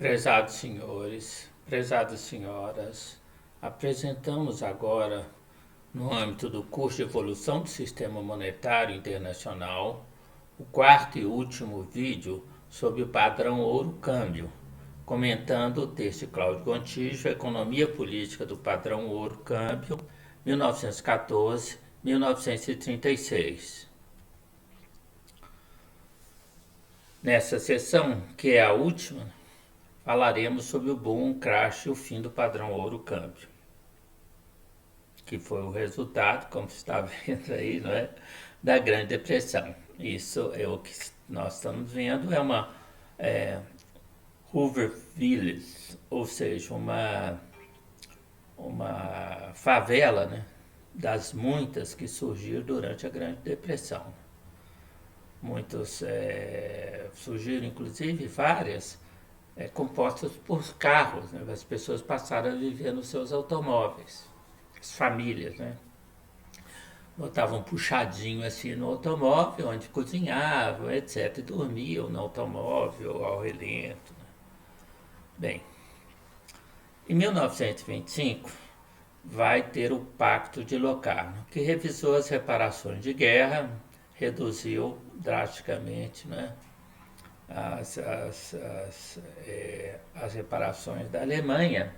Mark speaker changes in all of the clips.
Speaker 1: Prezados senhores, prezadas senhoras, apresentamos agora, no âmbito do curso de Evolução do Sistema Monetário Internacional, o quarto e último vídeo sobre o padrão ouro-câmbio, comentando o texto de Cláudio Gontijo, Economia Política do Padrão Ouro-Câmbio, 1914-1936. Nessa sessão, que é a última, falaremos sobre o boom, crash e o fim do padrão ouro-câmbio, que foi o resultado, como você está vendo aí, não é, da Grande Depressão. Isso é o que nós estamos vendo, é uma Hooverville, ou seja, uma favela, né, das muitas que surgiram durante a Grande Depressão. Muitos surgiram, inclusive, várias compostas por carros, né? As pessoas passaram a viver nos seus automóveis, as famílias, né? Botavam um puxadinho assim no automóvel, onde cozinhavam, etc. E dormiam no automóvel, ao relento. Né? Bem, em 1925 vai ter o Pacto de Locarno, que revisou as reparações de guerra, reduziu drasticamente, né, as reparações da Alemanha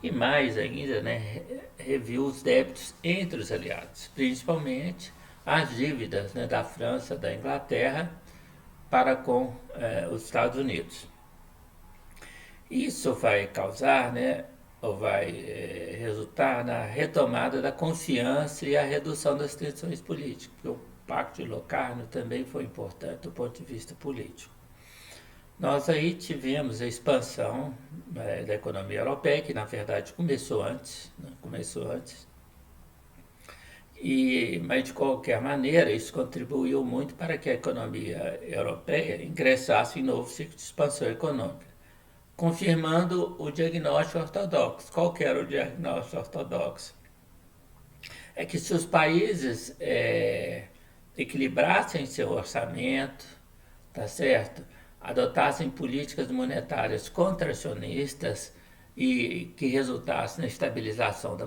Speaker 1: e mais ainda, né, reviu os débitos entre os aliados, principalmente as dívidas, né, da França, da Inglaterra para com os Estados Unidos. Isso vai causar, né, ou vai resultar na retomada da confiança e a redução das tensões políticas, porque o Pacto de Locarno também foi importante do ponto de vista político. Nós aí tivemos a expansão da economia europeia, que na verdade começou antes, né? Mas de qualquer maneira isso contribuiu muito para que a economia europeia ingressasse em novo ciclo de expansão econômica, confirmando o diagnóstico ortodoxo. Qual que era o diagnóstico ortodoxo? É que se os países equilibrassem seu orçamento, tá certo? Adotassem políticas monetárias contracionistas e que resultassem na estabilização da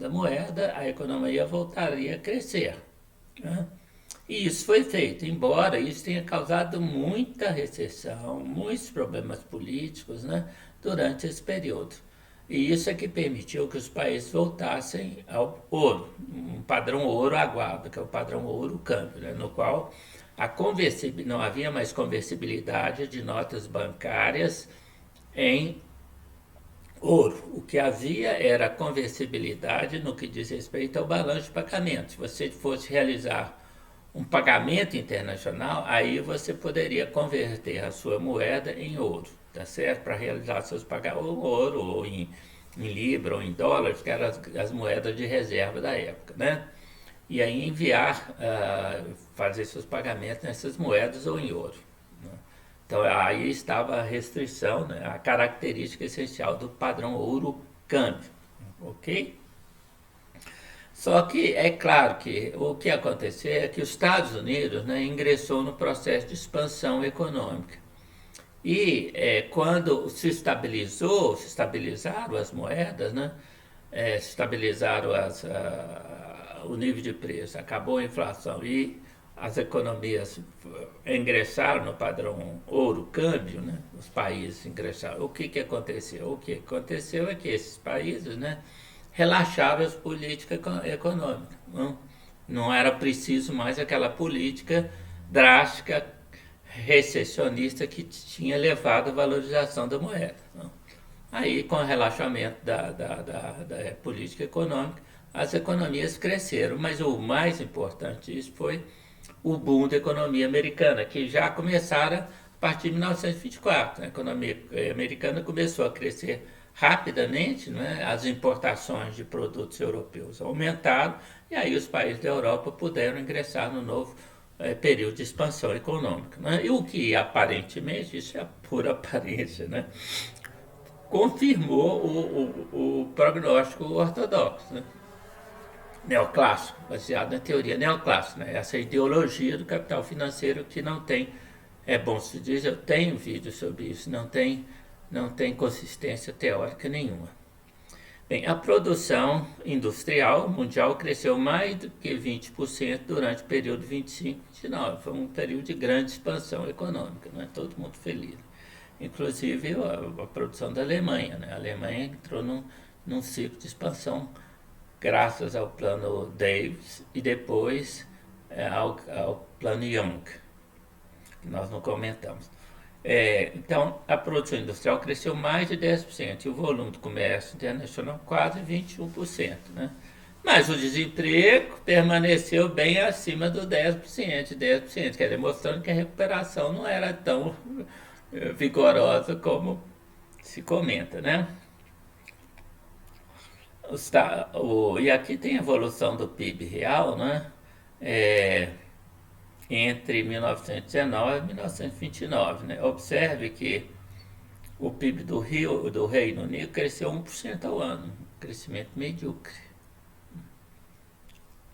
Speaker 1: moeda, a economia voltaria a crescer. Né? E isso foi feito, embora isso tenha causado muita recessão, muitos problemas políticos, né, durante esse período. E isso é que permitiu que os países voltassem ao ouro, um padrão ouro aguado, que é o padrão ouro-câmbio, né, no qual não havia mais conversibilidade de notas bancárias em ouro. O que havia era conversibilidade no que diz respeito ao balanço de pagamento. Se você fosse realizar um pagamento internacional, aí você poderia converter a sua moeda em ouro, tá certo? Para realizar seus pagamentos, ou ouro, ou em libra, ou em dólares, que eram as moedas de reserva da época, né? E aí enviar, fazer seus pagamentos nessas moedas ou em ouro. Né? Então aí estava a restrição, né, a característica essencial do padrão ouro-câmbio, ok? Só que é claro que o que aconteceu é que os Estados Unidos, né, ingressou no processo de expansão econômica. E quando se estabilizaram as moedas, né, se estabilizaram o nível de preço, acabou a inflação e as economias ingressaram no padrão ouro-câmbio, né, os países ingressaram. O que aconteceu? O que aconteceu é que esses países, né, relaxaram as políticas econômicas. Não era preciso mais aquela política drástica, recessionista que tinha levado à valorização da moeda. Não? Aí, com o relaxamento da política econômica, as economias cresceram, mas o mais importante disso foi o boom da economia americana, que já começaram a partir de 1924. A economia americana começou a crescer rapidamente, né? As importações de produtos europeus aumentaram e aí os países da Europa puderam ingressar no novo período de expansão econômica. Né? E o que aparentemente, isso é pura aparência, né? Confirmou o prognóstico ortodoxo, né? Neoclássico, baseado na teoria neoclássica, né? Essa ideologia do capital financeiro que não tem, é bom se dizer, eu tenho vídeo sobre isso, não tem não tem consistência teórica nenhuma. Bem, a produção industrial mundial cresceu mais do que 20% durante o período 25-29. Foi um período de grande expansão econômica, não é todo mundo feliz. Inclusive a produção da Alemanha. Né? A Alemanha entrou num ciclo de expansão graças ao plano Davis e depois ao plano Young, que nós não comentamos. Então, a produção industrial cresceu mais de 10% e o volume do comércio internacional quase 21%. Né? Mas o desemprego permaneceu bem acima do 10%, quer dizer, mostrando que a recuperação não era tão vigorosa como se comenta. Né? E aqui tem a evolução do PIB real, né? Entre 1919 e 1929. Né? Observe que o PIB do Reino Unido cresceu 1% ao ano, um crescimento medíocre.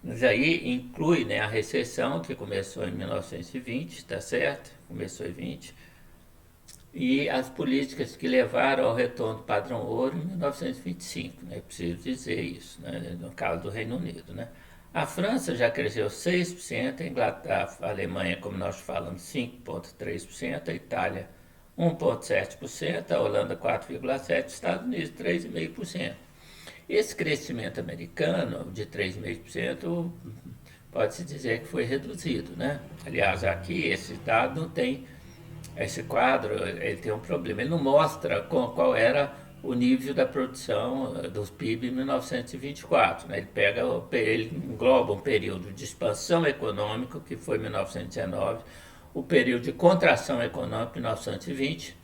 Speaker 1: Mas aí inclui, né, a recessão que começou em 1920, está certo? Começou em 20. E as políticas que levaram ao retorno do padrão ouro em 1925, né? É preciso dizer isso, né? No caso do Reino Unido. Né? A França já cresceu 6%, a Alemanha, como nós falamos, 5,3%, a Itália 1,7%, a Holanda 4,7%, os Estados Unidos 3,5%. Esse crescimento americano de 3,5% pode-se dizer que foi reduzido. Né? Aliás, aqui esse dado não tem. Esse quadro ele tem um problema, ele não mostra qual era o nível da produção dos PIB em 1924. Né? Ele engloba um período de expansão econômica, que foi 1919, o período de contração econômica, 1920,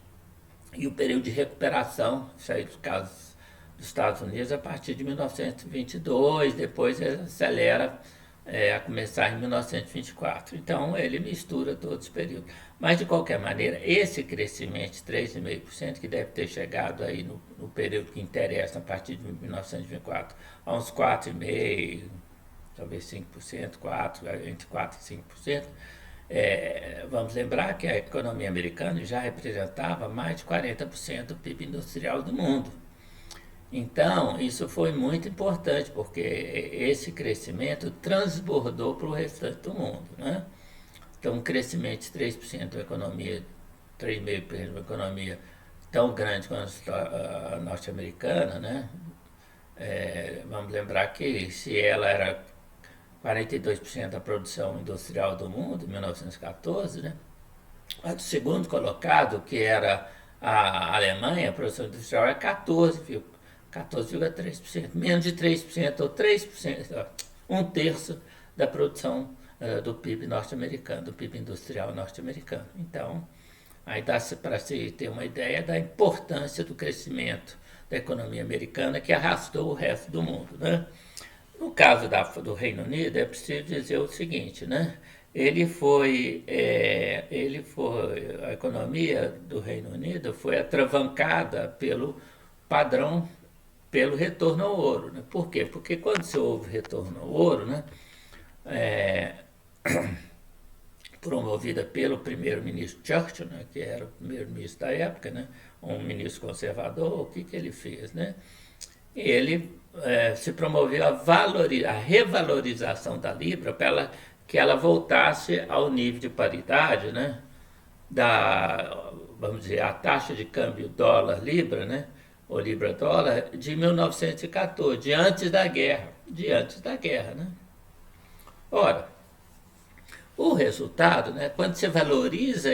Speaker 1: e o período de recuperação, isso aí dos casos dos Estados Unidos, a partir de 1922, depois ele acelera a começar em 1924. Então, ele mistura todos os períodos. Mas, de qualquer maneira, esse crescimento de 3,5%, que deve ter chegado aí no período que interessa, a partir de 1924, a uns 4,5%, talvez 5%, entre 4% e 5%, vamos lembrar que a economia americana já representava mais de 40% do PIB industrial do mundo. Então, isso foi muito importante, porque esse crescimento transbordou para o restante do mundo. Né? Então, um crescimento de 3% da economia, 3,5% da economia tão grande quanto a norte-americana, né? Vamos lembrar que se ela era 42% da produção industrial do mundo, em 1914, né? A do segundo colocado, que era a Alemanha, a produção industrial é 14,3%, menos de 3%, ou 3%, um terço da produção do PIB norte-americano, do PIB industrial norte-americano. Então, aí dá para se ter uma ideia da importância do crescimento da economia americana que arrastou o resto do mundo. Né? No caso do Reino Unido, é preciso dizer o seguinte, né? A economia do Reino Unido foi atravancada pelo padrão, pelo retorno ao ouro. Né? Por quê? Porque quando se houve retorno ao ouro, né, promovida pelo primeiro-ministro Churchill, né, que era o primeiro-ministro da época, né, um ministro conservador, o que ele fez? Né? Ele se promoveu a revalorização da Libra para que ela voltasse ao nível de paridade, né, vamos dizer, a taxa de câmbio dólar-libra, né, ou libra-dólar, de 1914, de antes da guerra. Né? Ora, o resultado, né, quando você valoriza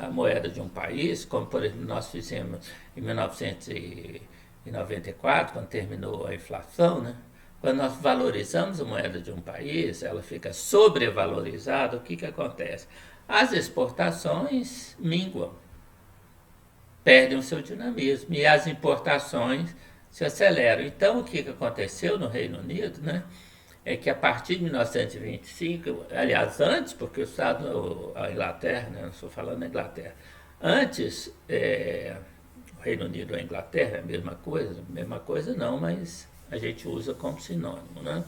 Speaker 1: a moeda de um país, como por exemplo nós fizemos em 1994, quando terminou a inflação, né, quando nós valorizamos a moeda de um país, ela fica sobrevalorizada, o que acontece? As exportações minguam, perdem o seu dinamismo e as importações se aceleram. Então, o que aconteceu no Reino Unido, né, é que a partir de 1925, aliás, antes, porque a Inglaterra, né, não estou falando da Inglaterra, antes, o Reino Unido e a Inglaterra é a mesma coisa não, mas a gente usa como sinônimo, né?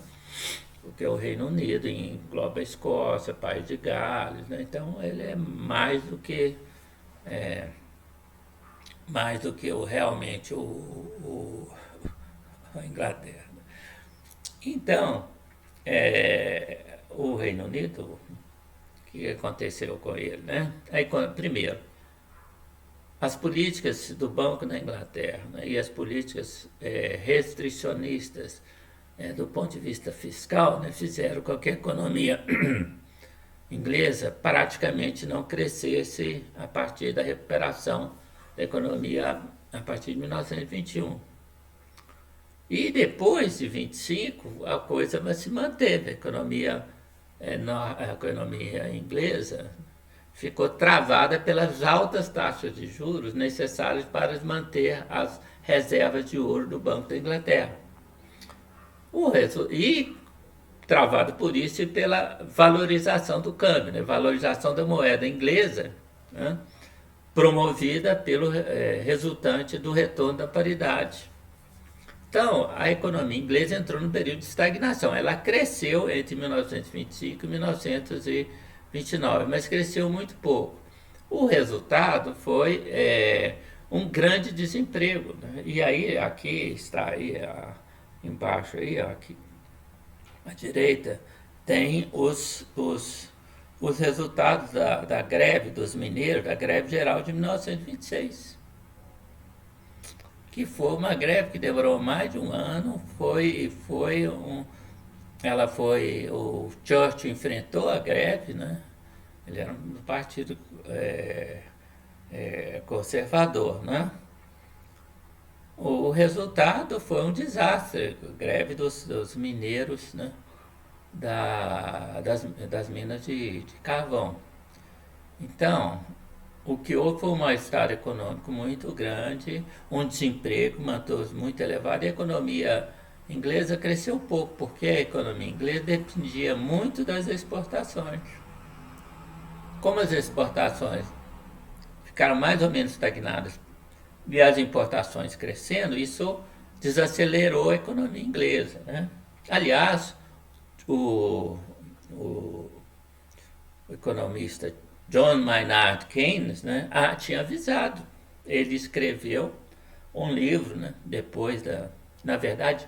Speaker 1: Porque o Reino Unido engloba a Escócia, País de Gales, né? Então ele é mais do que mais do que realmente a Inglaterra. Então, o Reino Unido, o que aconteceu com ele, né? Aí, primeiro, as políticas do Banco da Inglaterra, né, e as políticas restricionistas do ponto de vista fiscal, né, fizeram com que a economia inglesa praticamente não crescesse a partir da recuperação da economia a partir de 1921. E depois de 25, a coisa se manteve. A economia inglesa ficou travada pelas altas taxas de juros necessárias para manter as reservas de ouro do Banco da Inglaterra. E travado por isso e pela valorização do câmbio, né? Valorização da moeda inglesa, né? Promovida pelo resultante do retorno da paridade. Então, a economia inglesa entrou num período de estagnação. Ela cresceu entre 1925 e 1929, mas cresceu muito pouco. O resultado foi um grande desemprego, né? E aí, aqui está aí, embaixo aí, aqui, à direita, tem os resultados da greve dos mineiros, da greve geral de 1926. Que foi uma greve que demorou mais de um ano, o Churchill enfrentou a greve, né? Ele era um partido conservador, né? O resultado foi um desastre, a greve dos mineiros, né? Das minas de carvão. Então, o que houve foi um mal-estar econômico muito grande, um desemprego manteve-se muito elevado e a economia inglesa cresceu pouco, porque a economia inglesa dependia muito das exportações. Como as exportações ficaram mais ou menos estagnadas e as importações crescendo, isso desacelerou a economia inglesa, né? Aliás, o economista John Maynard Keynes, né, tinha avisado. Ele escreveu um livro, né, depois Na verdade,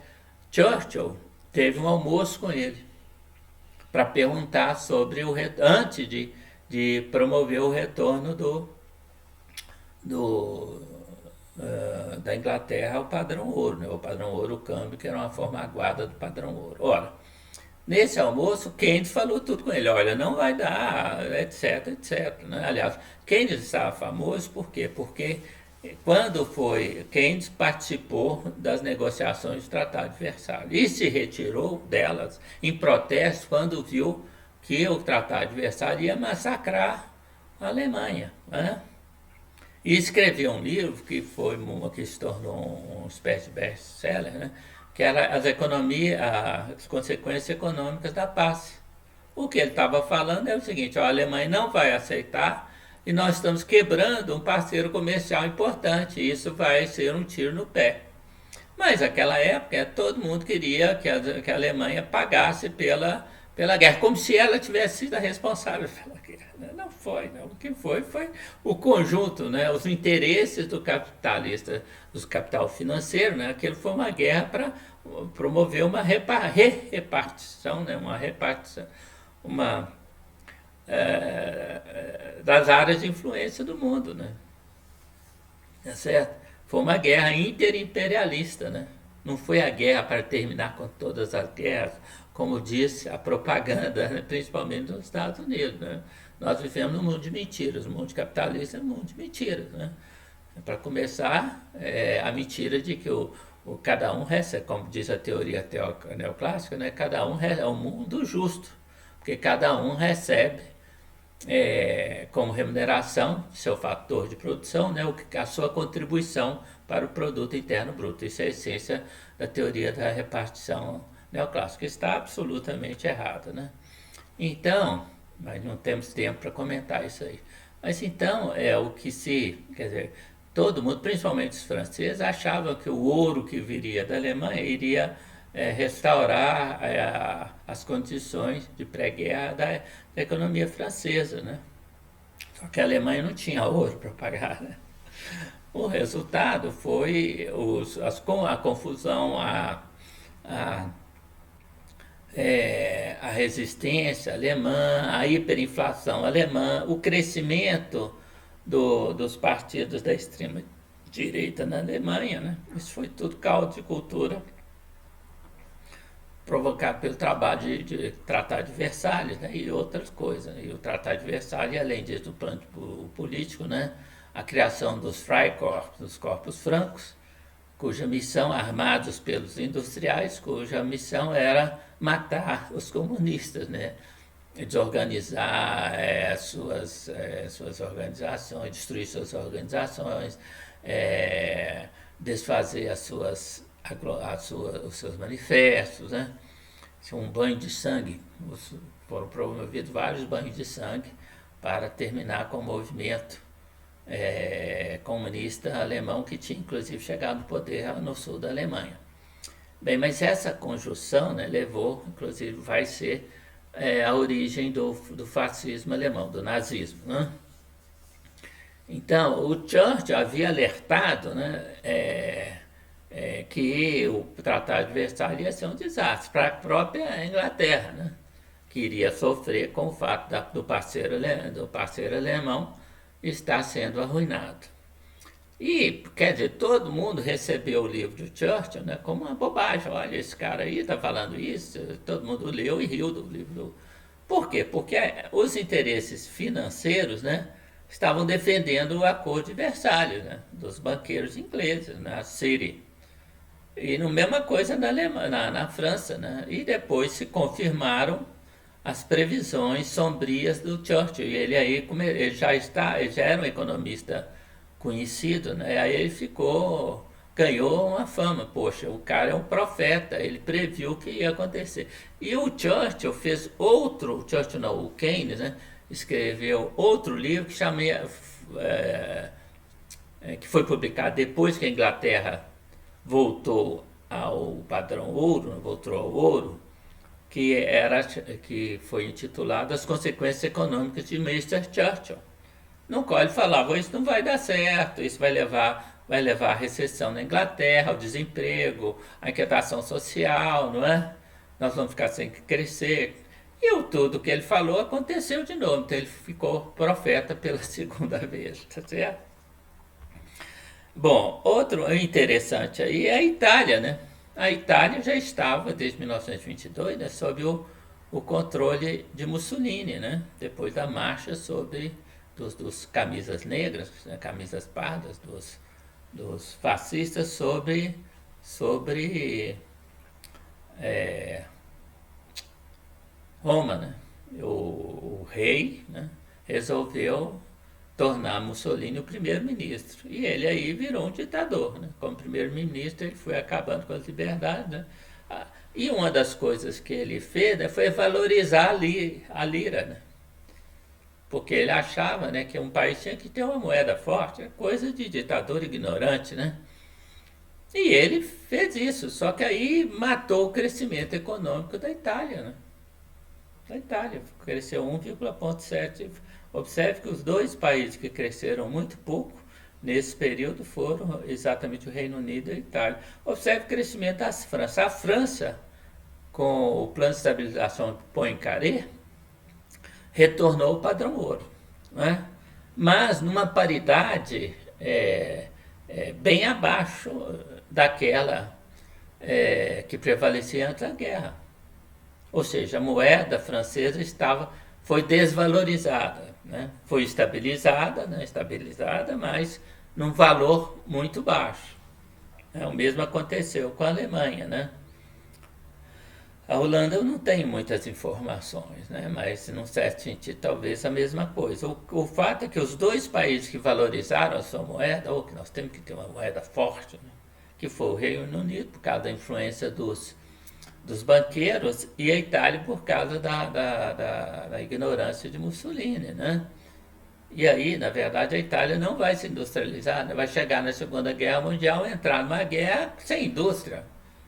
Speaker 1: Churchill teve um almoço com ele para perguntar sobre antes de promover o retorno da Inglaterra ao padrão ouro, né, o padrão ouro, o câmbio, que era uma forma aguada do padrão ouro. Ora, nesse almoço, Keynes falou tudo com ele. Olha, não vai dar, etc, etc. Né? Aliás, Keynes estava famoso por quê? Porque quando Keynes participou das negociações do Tratado de Versalhes e se retirou delas em protesto quando viu que o Tratado de Versalhes ia massacrar a Alemanha, né? E escreveu um livro que se tornou uma espécie de best-seller, né? Que era as consequências econômicas da paz. O que ele estava falando é o seguinte: a Alemanha não vai aceitar e nós estamos quebrando um parceiro comercial importante, e isso vai ser um tiro no pé. Mas naquela época todo mundo queria que a Alemanha pagasse pela guerra, como se ela tivesse sido a responsável pela guerra. Não foi, não. O que foi o conjunto, né, os interesses do capital financeiro, né? Aquilo foi uma guerra para promover uma repartição, né, das áreas de influência do mundo, né? Tá certo? Foi uma guerra interimperialista, né? Não foi a guerra para terminar com todas as guerras, como disse a propaganda, né? Principalmente nos Estados Unidos, né? Nós vivemos num mundo de mentiras, o mundo capitalista é um mundo de mentiras, né? Para começar, a mentira de que cada um recebe, como diz a teoria neoclássica, né? Cada um é um mundo justo, porque cada um recebe como remuneração, seu fator de produção, né, a sua contribuição para o produto interno bruto. Isso é a essência da teoria da repartição neoclássica. Está absolutamente errada, né? Então, mas não temos tempo para comentar isso aí. Mas então, quer dizer, todo mundo, principalmente os franceses, achavam que o ouro que viria da Alemanha iria restaurar as condições de pré-guerra da economia francesa, né? Só que a Alemanha não tinha ouro para pagar, né? O resultado foi a confusão, a, a resistência alemã, a hiperinflação alemã, o crescimento dos partidos da extrema-direita na Alemanha. Né? Isso foi tudo caldo de cultura provocado pelo trabalho de Tratado de Versalhes, né, e outras coisas. E o Tratado de Versalhes, além disso, do plano político, né, a criação dos Freikorps, dos corpos francos, cuja missão, armados pelos industriais, cuja missão era matar os comunistas, né, desorganizar suas organizações, destruir suas organizações, desfazer os seus manifestos, né? Um banho de sangue, foram promovidos vários banhos de sangue para terminar com o movimento comunista alemão que tinha inclusive chegado no poder no sul da Alemanha. Bem, mas essa conjunção, né, levou, inclusive vai ser a origem do fascismo alemão, do nazismo. Né? Então, o Churchill havia alertado, né, que o Tratado de Versalhes ia ser um desastre para a própria Inglaterra, né? Que iria sofrer com o fato do parceiro alemão estar sendo arruinado. E, quer dizer, todo mundo recebeu o livro de Churchill, né, como uma bobagem. Olha, esse cara aí está falando isso, todo mundo leu e riu do livro. Por quê? Porque os interesses financeiros, né, estavam defendendo o Acordo de Versalhes, né, dos banqueiros ingleses, né, a City. E a mesma coisa na França, né? E depois se confirmaram as previsões sombrias do Churchill. E ele aí ele já era um economista conhecido, né? Aí ele ganhou uma fama. Poxa, o cara é um profeta, ele previu o que ia acontecer. E o Churchill o Churchill não, o Keynes, né? Escreveu outro livro que foi publicado depois que a Inglaterra voltou ao padrão ouro, voltou ao ouro, que foi intitulado As Consequências Econômicas de Mr. Churchill, no qual ele falava: isso não vai dar certo, isso vai levar à recessão na Inglaterra, ao desemprego, à inquietação social, não é? Nós vamos ficar sem crescer. E tudo que ele falou aconteceu de novo, então ele ficou profeta pela segunda vez, tá certo? Bom, outro interessante aí é a Itália, né? A Itália já estava, desde 1922, né, sob o controle de Mussolini, né? Depois da marcha dos camisas negras, né, camisas pardas, dos fascistas sobre Roma, né? O rei, né, resolveu tornar Mussolini o primeiro-ministro. E ele aí virou um ditador, né? Como primeiro-ministro ele foi acabando com as liberdades, né? E uma das coisas que ele fez, né, foi valorizar a lira, né? Porque ele achava, né, que um país tinha que ter uma moeda forte, coisa de ditador ignorante, né? E ele fez isso, só que aí matou o crescimento econômico da Itália, né? A Itália cresceu 1,7. Observe que os dois países que cresceram muito pouco nesse período foram exatamente o Reino Unido e a Itália. Observe o crescimento da França. A França, com o plano de estabilização Poincaré, retornou ao padrão ouro, né? Mas numa paridade bem abaixo daquela que prevalecia antes da guerra. Ou seja, a moeda francesa foi desvalorizada, né? Foi estabilizada, mas num valor muito baixo. O mesmo aconteceu com a Alemanha, né? A Holanda eu não tenho muitas informações, né? Mas num certo sentido talvez a mesma coisa. O fato é que os dois países que valorizaram a sua moeda, ou que nós temos que ter uma moeda forte, né? Que foi o Reino Unido, por causa da influência dos banqueiros, e a Itália por causa da ignorância de Mussolini, né? E aí, na verdade, a Itália não vai se industrializar, né? Vai chegar na Segunda Guerra Mundial, entrar numa guerra sem indústria.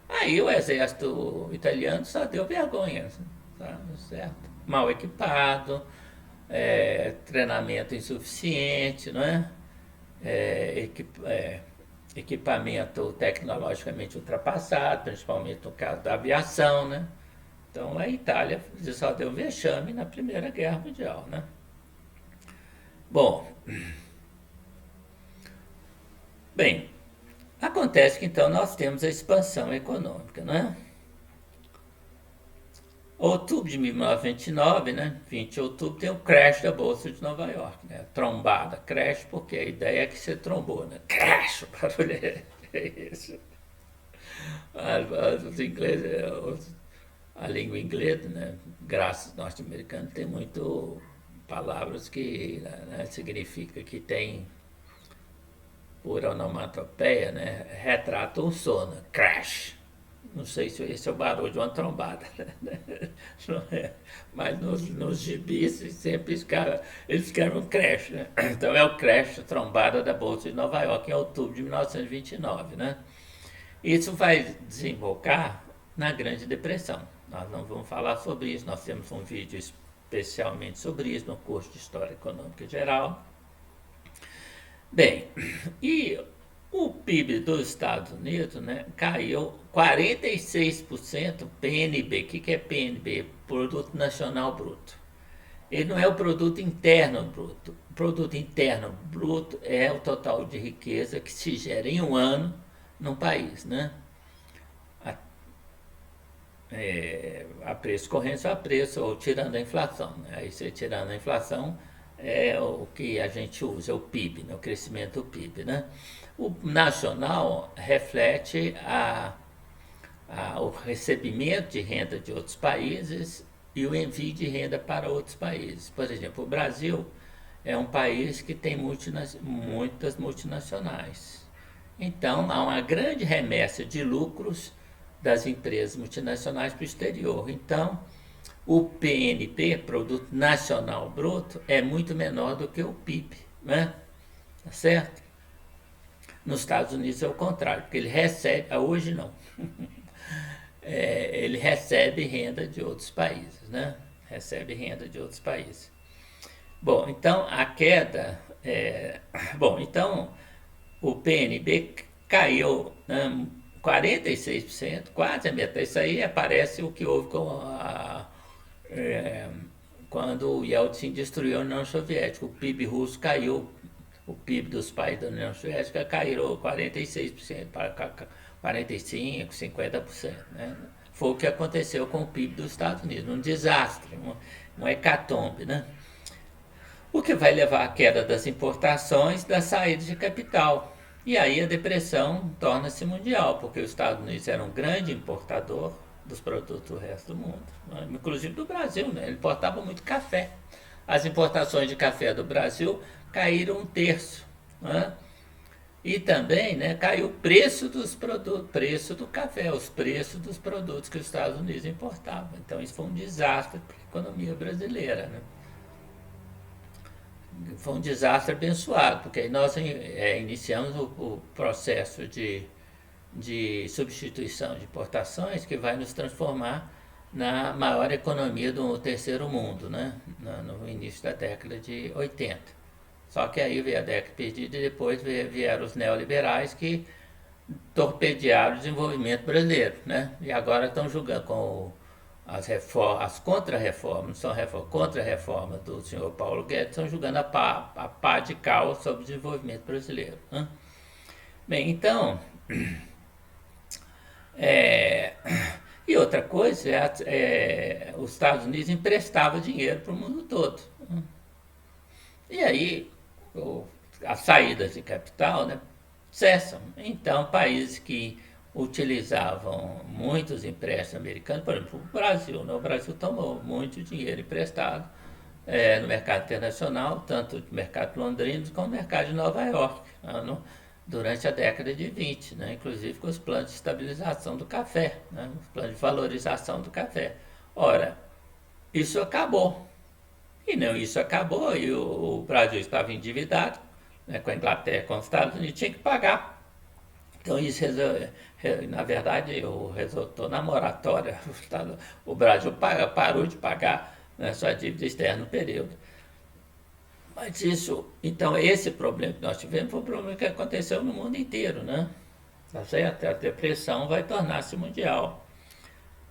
Speaker 1: Aí o exército italiano só deu vergonha, tá certo? Mal equipado, treinamento insuficiente, não é? equipamento tecnologicamente ultrapassado, principalmente no caso da aviação, né? Então a Itália só deu vexame na Primeira Guerra Mundial, né? Bom, bem, acontece que então nós temos a expansão econômica, né? Outubro de 1929, né? 20 de outubro, tem o crash da Bolsa de Nova York, né? Trombada, crash, porque a ideia é que você trombou, né? Crash, o barulho é isso. Os ingleses, a língua inglesa, né? Graças aos norte-americanos, tem muito palavras que, né, significa que tem, por onomatopeia, né? Retrata um sono, crash. Não sei se esse é o barulho de uma trombada, né? Não é. Mas nos gibis sempre eles escrevem crash, né? Então é o crash, a trombada da Bolsa de Nova York em outubro de 1929, né? Isso vai desembocar na Grande Depressão. Nós não vamos falar sobre isso, nós temos um vídeo especialmente sobre isso no curso de História Econômica Geral. Bem, e o PIB dos Estados Unidos, né, caiu 46% PNB. O que é PNB? Produto Nacional Bruto. Ele não é o produto interno bruto. O produto interno bruto é o total de riqueza que se gera em um ano num país, né? A preço corrente ou a preço, ou tirando a inflação, né? Aí você tirando a inflação é o que a gente usa, é o PIB, né? O crescimento do PIB, né? O nacional reflete o recebimento de renda de outros países e o envio de renda para outros países. Por exemplo, o Brasil é um país que tem muitas multinacionais. Então, há uma grande remessa de lucros das empresas multinacionais para o exterior. Então, o PNB, Produto Nacional Bruto, é muito menor do que o PIB, né? Tá certo? Nos Estados Unidos é o contrário, porque ele recebe, hoje não, ele recebe renda de outros países, né? Recebe renda de outros países. Bom, então a queda, então o PNB caiu 46%, quase a metade. Isso aí aparece o que houve quando o Yeltsin destruiu a União Soviética. O PIB russo caiu, o PIB dos países da União Soviética caiu 46% para 45%, 50%. Né? Foi o que aconteceu com o PIB dos Estados Unidos, um desastre, um hecatombe, né? O que vai levar à queda das importações, das saídas de capital. E aí a depressão torna-se mundial, porque os Estados Unidos era um grande importador dos produtos do resto do mundo, né? Inclusive do Brasil, né? Ele importava muito café. As importações de café do Brasil caíram 1/3, né? E também, né, caiu o preço dos produtos, preço do café, os preços dos produtos que os Estados Unidos importavam. Então isso foi um desastre para a economia brasileira, né? Foi um desastre abençoado, porque aí nós iniciamos o processo de substituição de importações que vai nos transformar na maior economia do terceiro mundo, né? No início da década de 80. Só que aí veio a década perdida e depois vieram os neoliberais que torpedearam o desenvolvimento brasileiro, né? E agora estão julgando com as contra-reformas, não são reformas, contra-reformas do senhor Paulo Guedes, estão julgando a pá de cal sobre o desenvolvimento brasileiro, né? Bem, então, e outra coisa, os Estados Unidos emprestavam dinheiro para o mundo todo, né? E aí, as saídas de capital, né, cessam. Então, países que utilizavam muitos empréstimos americanos, por exemplo, o Brasil, né? O Brasil tomou muito dinheiro emprestado no mercado internacional, tanto no mercado londrino como no mercado de Nova York, né, durante a década de 20, né, inclusive com os planos de estabilização do café, né, os planos de valorização do café. Ora, isso acabou. E não, isso acabou e o Brasil estava endividado, né, com a Inglaterra, com os Estados Unidos, tinha que pagar. Então isso, na verdade, resultou na moratória. O Brasil parou de pagar, né, sua dívida externa no período. Mas isso, então esse problema que nós tivemos foi um problema que aconteceu no mundo inteiro, né? Tá certo? A depressão vai tornar-se mundial.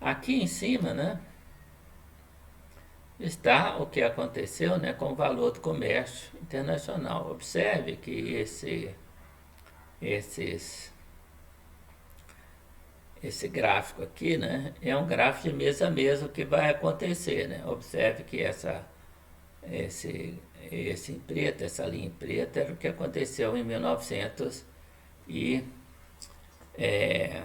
Speaker 1: Aqui em cima, né, está o que aconteceu, né, com o valor do comércio internacional. Observe que esses, esse gráfico aqui, né, é um gráfico de mês a mês o que vai acontecer, né? Observe que esse em preto, essa linha em preto, era o que aconteceu em 1900 e quer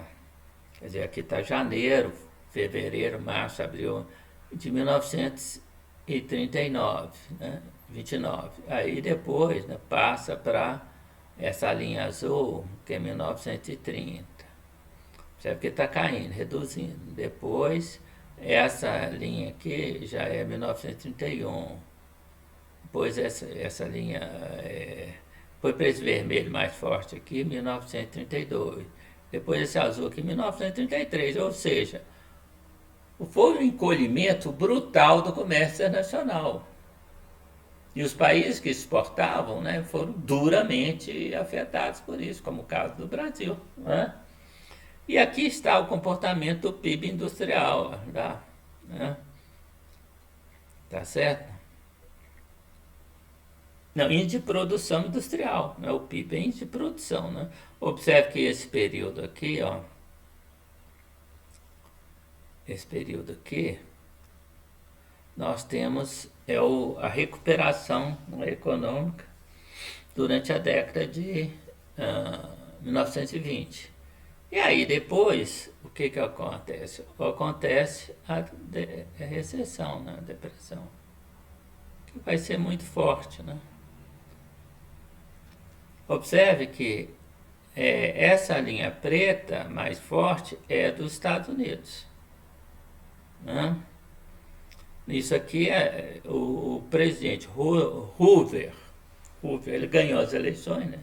Speaker 1: dizer, aqui está janeiro, fevereiro, março, abril de 1939, né? 29. Aí depois, né, passa para essa linha azul, que é 1930. Percebe que está caindo, reduzindo. Depois, essa linha aqui já é 1931. Depois essa linha foi para esse vermelho mais forte aqui, 1932. Depois esse azul aqui, 1933. Ou seja, foi um encolhimento brutal do comércio internacional. E os países que exportavam, né, foram duramente afetados por isso, como o caso do Brasil. Né? E aqui está o comportamento do PIB industrial. Né? Tá certo? Não, índice de produção industrial, né? O PIB é índice de produção, né? Observe que esse período aqui, ó, esse período aqui, nós temos a recuperação econômica durante a década de 1920. E aí depois, o que acontece? Acontece a recessão, né? A depressão, que vai ser muito forte, né? Observe que essa linha preta mais forte é dos Estados Unidos. Né? Isso aqui é o presidente Hoover, ele ganhou as eleições, né?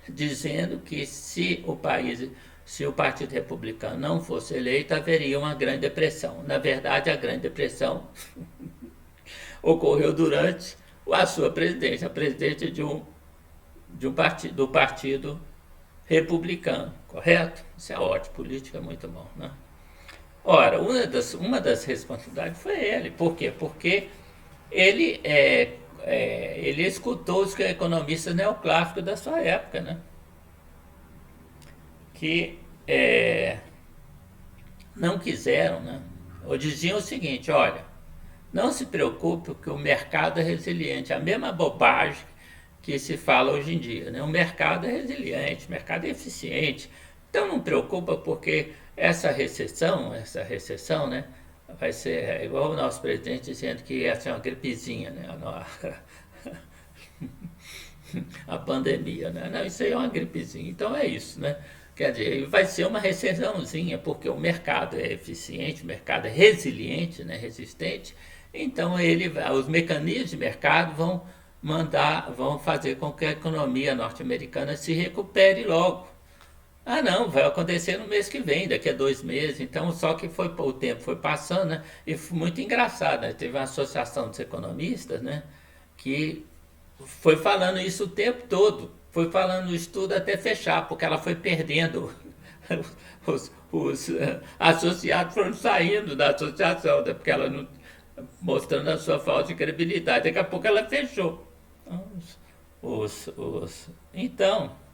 Speaker 1: Dizendo que se o Partido Republicano não fosse eleito, haveria uma grande depressão. Na verdade, a grande depressão ocorreu durante a sua presidência, a presidência do Partido Republicano, correto? Isso é ótimo, política é muito bom, né? Ora, uma das responsabilidades foi ele. Por quê? Porque ele escutou os economistas neoclássicos da sua época, né? Que não quiseram, né? Ou diziam o seguinte: olha, não se preocupe que o mercado é resiliente. A mesma bobagem que se fala hoje em dia, né? O mercado é resiliente, o mercado é eficiente. Então não preocupa porque essa recessão, né, vai ser igual o nosso presidente dizendo que ia ser uma gripezinha, né? A pandemia, né? Não, isso aí é uma gripezinha. Então é isso, né? Quer dizer, vai ser uma recessãozinha porque o mercado é eficiente, o mercado é resiliente, né, resistente. Então os mecanismos de mercado vão fazer com que a economia norte-americana se recupere logo. Ah, não, vai acontecer no mês que vem, daqui a 2 meses. Então, só que o tempo foi passando, né? E foi muito engraçado, né? Teve uma associação dos economistas, né? Que foi falando isso o tempo todo. Foi falando isso tudo até fechar, porque ela foi perdendo. Os associados foram saindo da associação, né? Porque ela não, mostrando a sua falta de credibilidade. Daqui a pouco ela fechou. Então,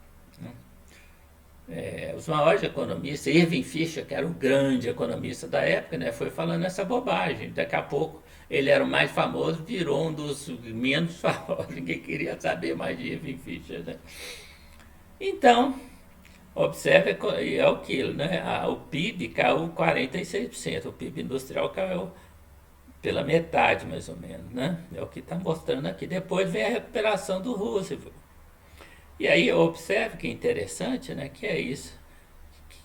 Speaker 1: os maiores economistas, Irving Fisher, que era o grande economista da época, né, foi falando essa bobagem. Daqui a pouco ele era o mais famoso, virou um dos menos famosos. Ninguém queria saber mais de Irving Fisher. Né? Então, observe, é aquilo, né? O PIB caiu 46%, o PIB industrial caiu pela metade, mais ou menos. Né? É o que está mostrando aqui. Depois vem a recuperação do Roosevelt. E aí observe que interessante, né, que é isso.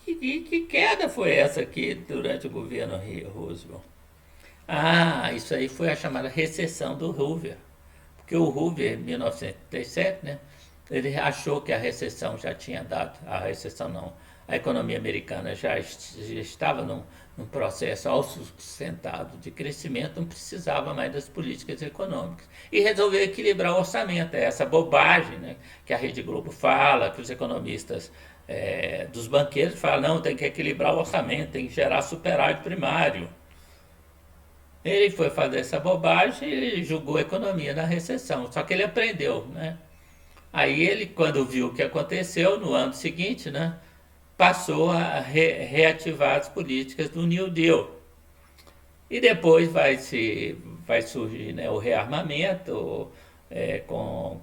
Speaker 1: Que queda foi essa aqui durante o governo Roosevelt? Ah, isso aí foi a chamada recessão do Hoover. Porque o Hoover, em 1937, né, Ele achou que a recessão já tinha dado, a recessão não, a economia americana já estava num processo autossustentado de crescimento, não precisava mais das políticas econômicas. E resolveu equilibrar o orçamento, é essa bobagem, né, que a Rede Globo fala, que os economistas dos banqueiros falam, não, tem que equilibrar o orçamento, tem que gerar superávit primário. Ele foi fazer essa bobagem e julgou a economia na recessão, só que ele aprendeu, né? Aí ele, quando viu o que aconteceu no ano seguinte, né, passou a reativar as políticas do New Deal. E depois vai surgir, né, o rearmamento com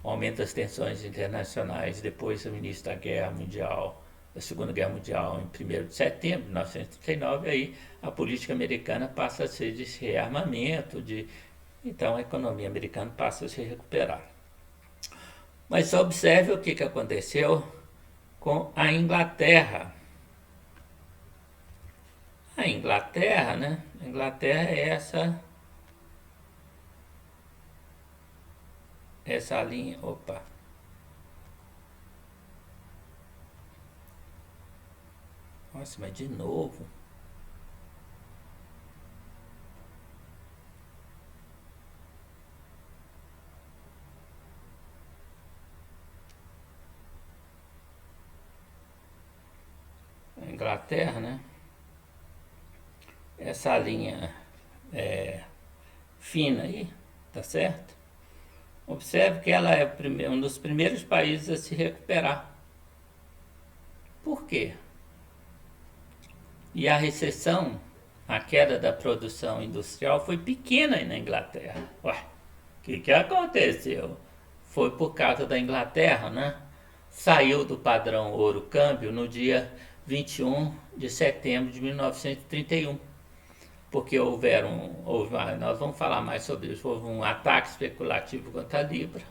Speaker 1: o aumento das tensões internacionais depois do início da Guerra Mundial, da Segunda Guerra Mundial, em 1º de setembro de 1939, aí a política americana passa a ser de rearmamento, então a economia americana passa a se recuperar. Mas observe o que aconteceu com a Inglaterra. A Inglaterra, né? A Inglaterra é essa linha. Opa. Nossa, mas de novo. A Inglaterra, né? Essa linha fina aí, tá certo? Observe que ela é um dos primeiros países a se recuperar. Por quê? E a recessão, a queda da produção industrial foi pequena aí na Inglaterra. Ué, o que aconteceu? Foi por causa da Inglaterra, né? Saiu do padrão ouro-câmbio no dia 21 de setembro de 1931. Porque nós vamos falar mais sobre isso, houve um ataque especulativo contra a Libra,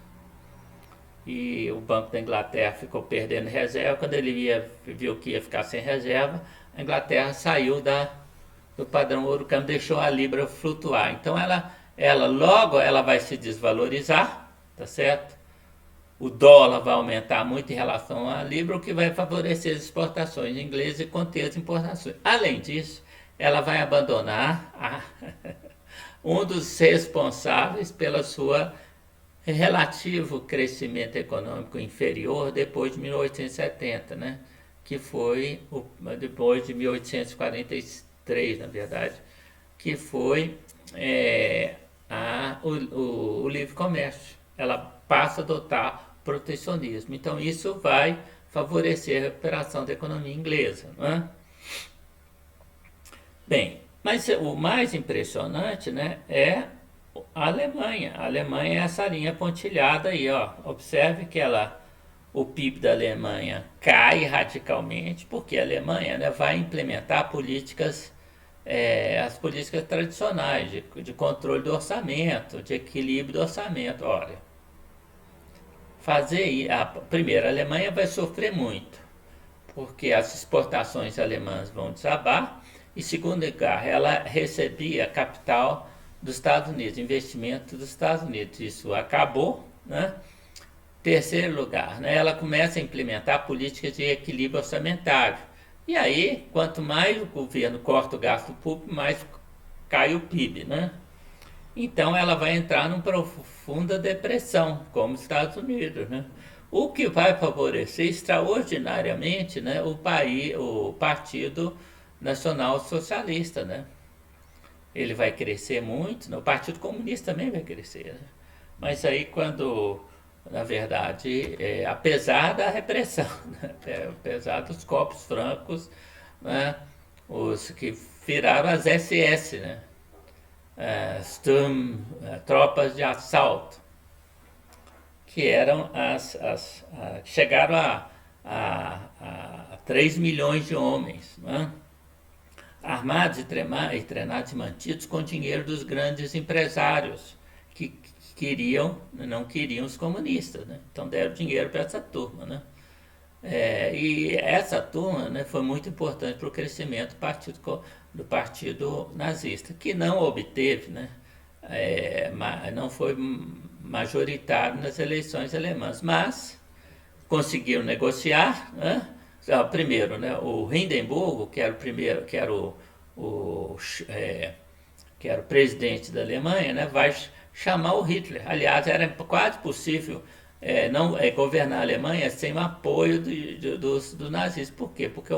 Speaker 1: e o Banco da Inglaterra ficou perdendo reserva. Quando ele viu que ia ficar sem reserva, a Inglaterra saiu do padrão ouro-câmbio, deixou a Libra flutuar. Então logo ela vai se desvalorizar, tá certo? O dólar vai aumentar muito em relação à Libra, o que vai favorecer as exportações inglesas e conter as importações. Além disso, ela vai abandonar um dos responsáveis pela sua relativo crescimento econômico inferior depois de 1870, né? Que foi depois de 1843, na verdade, que foi o livre comércio. Ela passa a adotar protecionismo. Então isso vai favorecer a recuperação da economia inglesa, não é? Bem, mas o mais impressionante, né, é a Alemanha. A Alemanha é essa linha pontilhada aí, ó. Observe que o PIB da Alemanha cai radicalmente, porque a Alemanha, né, vai implementar as políticas tradicionais de controle do orçamento, de equilíbrio do orçamento. Olha, primeiro, a Alemanha vai sofrer muito, porque as exportações alemãs vão desabar. E segundo lugar, ela recebia capital dos Estados Unidos, investimento dos Estados Unidos. Isso acabou, né? Terceiro lugar, né? Ela começa a implementar políticas de equilíbrio orçamentário. E aí, quanto mais o governo corta o gasto público, mais cai o PIB, né? Então ela vai entrar numa profunda depressão, como os Estados Unidos, né? O que vai favorecer extraordinariamente, né, o Partido Nacional Socialista, né? Ele vai crescer muito, né? O Partido Comunista também vai crescer, né? Mas aí na verdade, apesar da repressão, né? Apesar dos copos francos, né? Os que viraram as SS, né? Tropas de assalto, que eram chegaram a 3 milhões de homens, né? Armados e treinados e mantidos com dinheiro dos grandes empresários que não queriam os comunistas, né? Então deram dinheiro para essa turma, né? E essa turma, né, foi muito importante para o crescimento do partido nazista, que não obteve, né, não foi majoritário nas eleições alemãs, mas conseguiram negociar, né? Primeiro, né, o Hindenburg, que era o primeiro, o, que era o presidente da Alemanha, né, vai chamar o Hitler. Aliás, era quase possível não governar a Alemanha sem o apoio dos nazistas. Por quê? Porque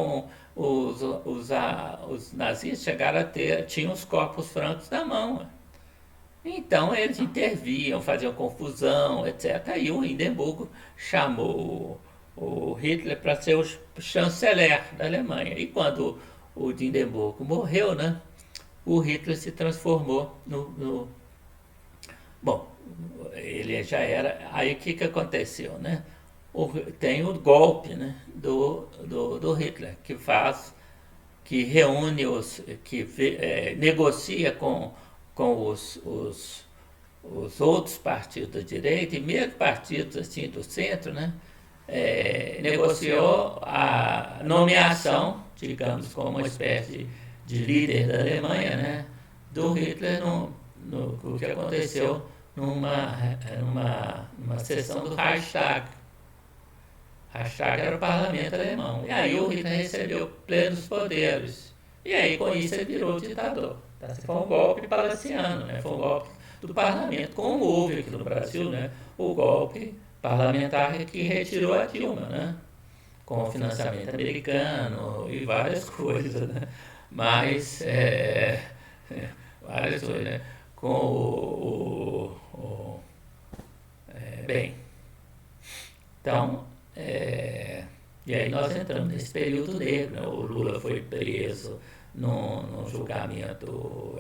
Speaker 1: os nazistas chegaram a tinham os corpos francos na mão. Então eles interviam, faziam confusão, etc. E o Hindenburg chamou o Hitler para ser o chanceler da Alemanha. E quando o Hindenburg morreu, né, o Hitler se transformou Bom, ele já era... Aí o que aconteceu, né? Tem o golpe, né, do Hitler, que reúne negocia com os outros partidos da direita e mesmo partidos assim do centro, né? Negociou a nomeação, digamos, como uma espécie de líder da Alemanha, né, do Hitler o que aconteceu numa sessão do Reichstag. Reichstag era o parlamento alemão. E aí o Hitler recebeu plenos poderes. E aí com isso ele virou ditador. Tá? Foi um golpe palaciano, né? Foi um golpe do parlamento, como houve aqui no Brasil, né? O golpe parlamentar que retirou a Dilma, né? Com o financiamento americano e várias coisas, né? Mas várias coisas, né? Com bem, então, e aí nós entramos nesse período negro, né? O Lula foi preso num julgamento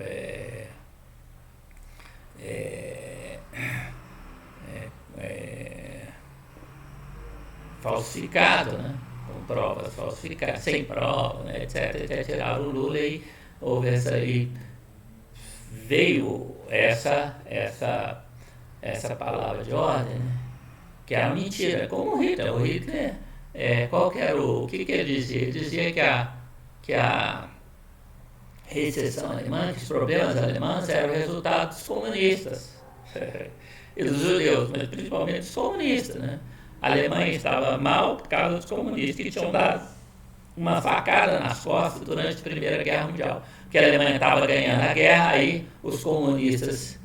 Speaker 1: falsificado, né? Com provas falsificadas, sem prova, né? etc. Tiraram o Lula e houve veio essa palavra de ordem, né? Que era mentira, como o Hitler. O Hitler, qual que era o que ele dizia? Ele dizia que a recessão alemã, que os problemas alemães eram resultado dos comunistas e dos judeus, mas principalmente dos comunistas, né? A Alemanha estava mal por causa dos comunistas que tinham dado uma facada nas costas durante a Primeira Guerra Mundial. Porque a Alemanha estava ganhando a guerra, aí os comunistas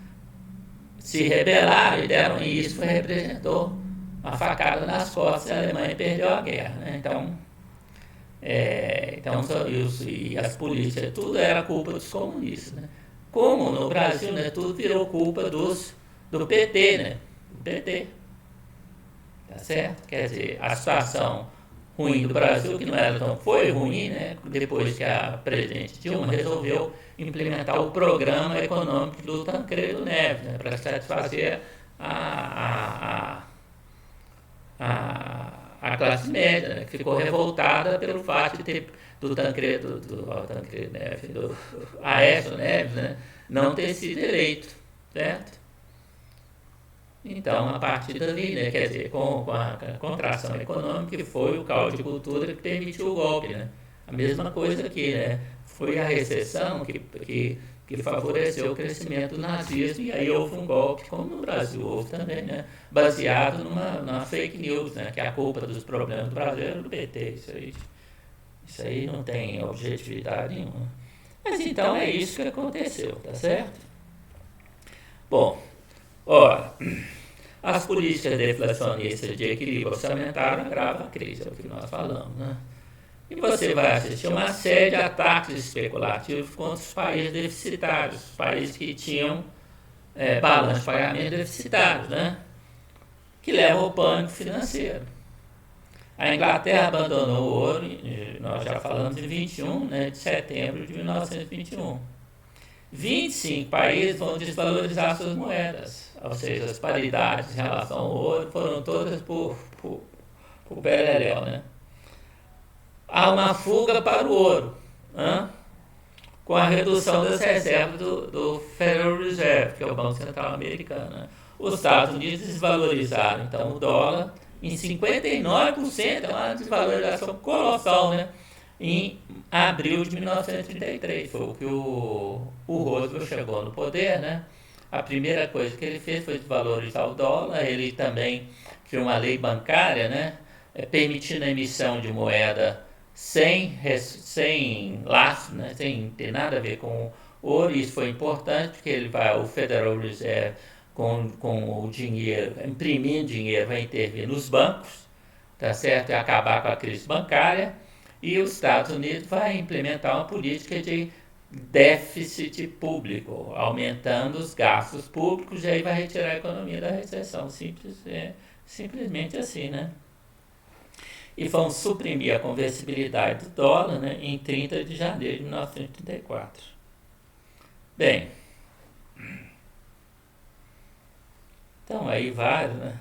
Speaker 1: se rebelaram e isso representou uma facada nas costas e a Alemanha perdeu a guerra, né? Então e as políticas, tudo era culpa dos comunistas, né? Como no Brasil, né, tudo virou culpa do PT, né? Do PT. Tá certo? Quer dizer, a situação ruim do Brasil, que não era tão... Foi ruim, né? Depois que a presidente Dilma resolveu implementar o programa econômico do Tancredo Neves, né, para satisfazer a classe média, né, que ficou revoltada pelo fato de ter do Tancredo Neves, do Aécio Neves, né, não ter sido eleito, certo? Então, a partir dali, né, quer dizer, com a contração econômica, que foi o caldo de cultura que permitiu o golpe, né? A mesma coisa aqui, né? Foi a recessão que favoreceu o crescimento do nazismo, e aí houve um golpe, como no Brasil houve também, né? Baseado numa fake news, né? Que a culpa dos problemas do Brasil era do PT. Isso aí não tem objetividade nenhuma. Mas então é isso que aconteceu, tá certo? Bom, ora, as políticas deflacionistas de equilíbrio orçamentário agravam a crise, é o que nós falamos, né? E você vai assistir uma série de ataques especulativos contra os países deficitários, países que tinham balanço de pagamento deficitários, né? Que levam ao pânico financeiro. A Inglaterra abandonou o ouro, nós já falamos em 21, né, de setembro de 1921. 25 países vão desvalorizar suas moedas, ou seja, as paridades em relação ao ouro foram todas por beleléu, né? Há uma fuga para o ouro, né? Com a redução das reservas do Federal Reserve, que é o Banco Central Americano, né? Os Estados Unidos desvalorizaram, então, o dólar em 59%, é uma desvalorização colossal, né? Em abril de 1933, foi o que o Roosevelt chegou no poder, né? a primeira coisa que ele fez foi desvalorizar o dólar. Ele também criou uma lei bancária, né, permitindo a emissão de moeda sem laço, né, sem ter nada a ver com ouro. Isso foi importante porque o Federal Reserve com o dinheiro, imprimindo dinheiro, vai intervir nos bancos, tá certo? E acabar com a crise bancária. E os Estados Unidos vai implementar uma política de déficit público, aumentando os gastos públicos, e aí vai retirar a economia da recessão. Simplesmente assim, né? E vão suprimir a conversibilidade do dólar, né, em 30 de janeiro de 1934. Bem, então aí vários, né?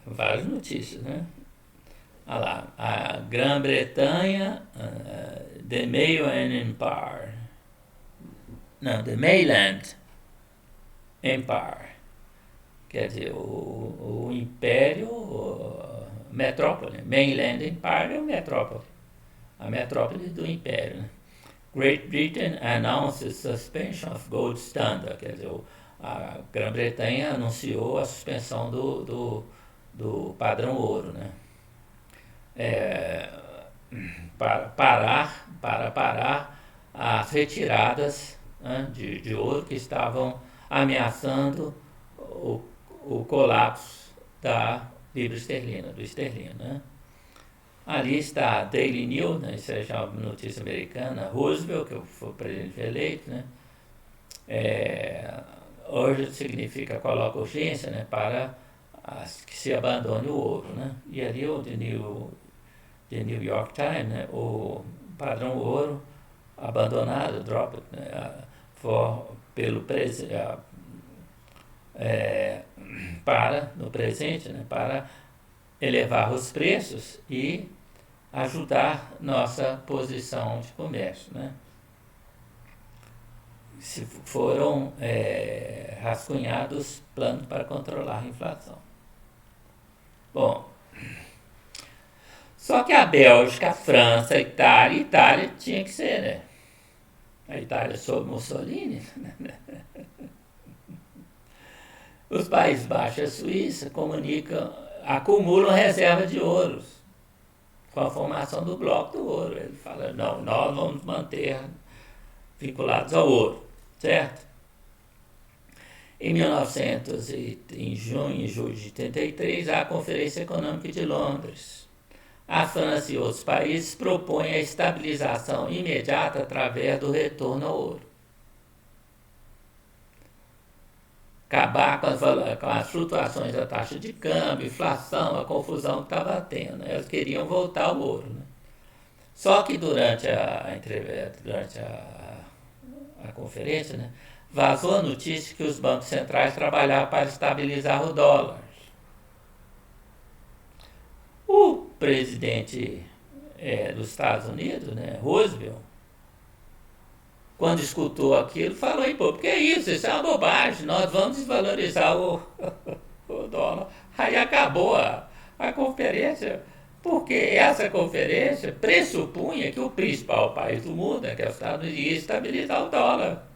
Speaker 1: Várias notícias, né? Olha lá, a Grã-Bretanha, The Mainland Empire. Não, The Mainland Empire. Quer dizer, o Império, metrópole. Mainland Empire é o metrópole. A metrópole do Império, né? Great Britain announces suspension of gold standard. Quer dizer, a Grã-Bretanha anunciou a suspensão do padrão ouro, né? Para parar as retiradas, né, de ouro que estavam ameaçando o colapso da libra esterlina, do esterlino, né? Ali está a Daily News, né, isso é já uma notícia americana. Roosevelt, que foi presidente eleito, né? Hoje significa coloca urgência, né, para que se abandone o ouro, né? E ali o The New York Times, né, o padrão ouro abandonado, dropped, né, pelo no presente, né, para elevar os preços e ajudar nossa posição de comércio, né? Foram rascunhados planos para controlar a inflação. Bom, só que a Bélgica, a França, a Itália tinha que ser, né? A Itália sob Mussolini. Os Países Baixos e a Suíça acumulam reserva de ouros com a formação do bloco do ouro. Ele fala, não, nós vamos manter vinculados ao ouro, certo? Em junho e julho de 83, há a Conferência Econômica de Londres. A França e outros países propõem a estabilização imediata através do retorno ao ouro. Acabar com as flutuações da taxa de câmbio, inflação, a confusão que estava tendo. Eles queriam voltar ao ouro, né? Só que durante a conferência, né, vazou a notícia que os bancos centrais trabalhavam para estabilizar o dólar. O presidente dos Estados Unidos, né, Roosevelt, quando escutou aquilo, falou, pô, porque é isso? Isso é uma bobagem, nós vamos desvalorizar o dólar. Aí acabou a conferência, porque essa conferência pressupunha que o principal país do mundo, que é os Estados Unidos, ia estabilizar o dólar,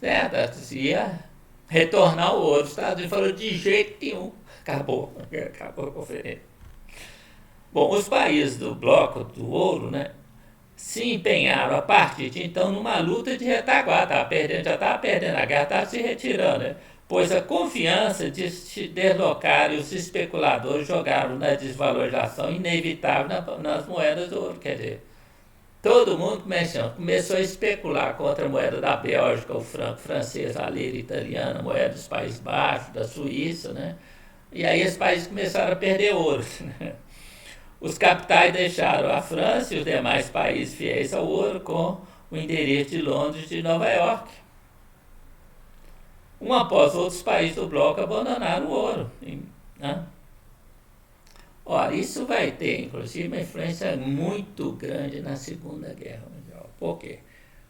Speaker 1: certo? Ia retornar o ouro. Os Estados Unidos falou de jeito nenhum. Acabou a conferência. Bom, os países do bloco do ouro, né, se empenharam a partir de então numa luta de retaguarda. Já estava perdendo a guerra, estava se retirando, né? Pois a confiança de se deslocar e os especuladores jogaram na desvalorização inevitável nas moedas do ouro. Quer dizer, todo mundo começou a especular contra a moeda da Bélgica, o franco francês, a lira italiana, a moeda dos Países Baixos, da Suíça, né? E aí esses países começaram a perder ouro, né? Os capitais deixaram a França e os demais países fiéis ao ouro com o endereço de Londres e de Nova York. Um após outros países do bloco abandonaram o ouro, né? Ora, isso vai ter, inclusive, uma influência muito grande na Segunda Guerra Mundial. Por quê?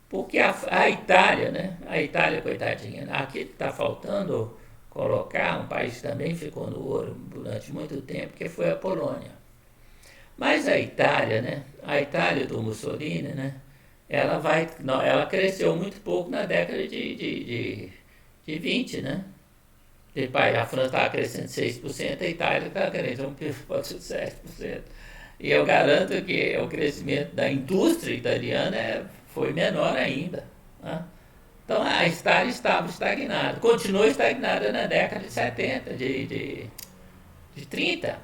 Speaker 1: Porque a Itália, né? A Itália, coitadinha, aqui está faltando colocar, um país que também ficou no ouro durante muito tempo, que foi a Polônia. Mas a Itália, né? A Itália do Mussolini, né? Ela cresceu muito pouco na década de de 20%, né? E, pai, a França estava crescendo 6%, a Itália estava crescendo 1,7%. E eu garanto que o crescimento da indústria italiana foi menor ainda. Né? Então a Itália estava estagnada, continuou estagnada na década de 70, de 30.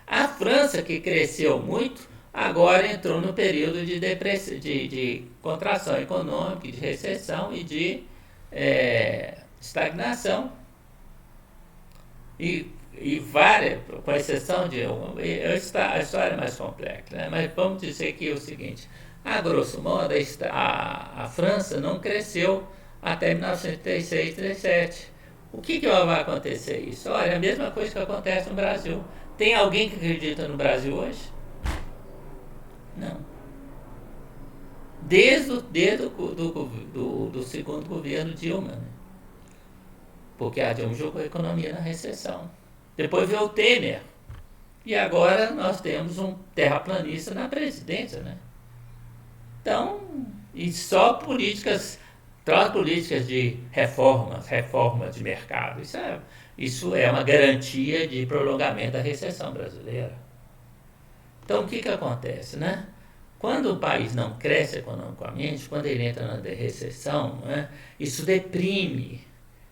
Speaker 1: A França, que cresceu muito, agora entrou no período de contração econômica, de recessão e de estagnação. E várias, com exceção de uma, a história é mais complexa, né? Mas vamos dizer que é o seguinte, a grosso modo, a França não cresceu até 1936, 37. O que vai acontecer isso? Olha, é a mesma coisa que acontece no Brasil. Tem alguém que acredita no Brasil hoje? Não. Desde o segundo governo Dilma, né? Porque a Dilma jogou a economia na recessão. Depois veio o Temer. E agora nós temos um terraplanista na presidência, né? Então, e só políticas de reforma de mercado. Isso é uma garantia de prolongamento da recessão brasileira. Então, o que acontece, né? Quando o país não cresce economicamente, quando ele entra na recessão, né, isso deprime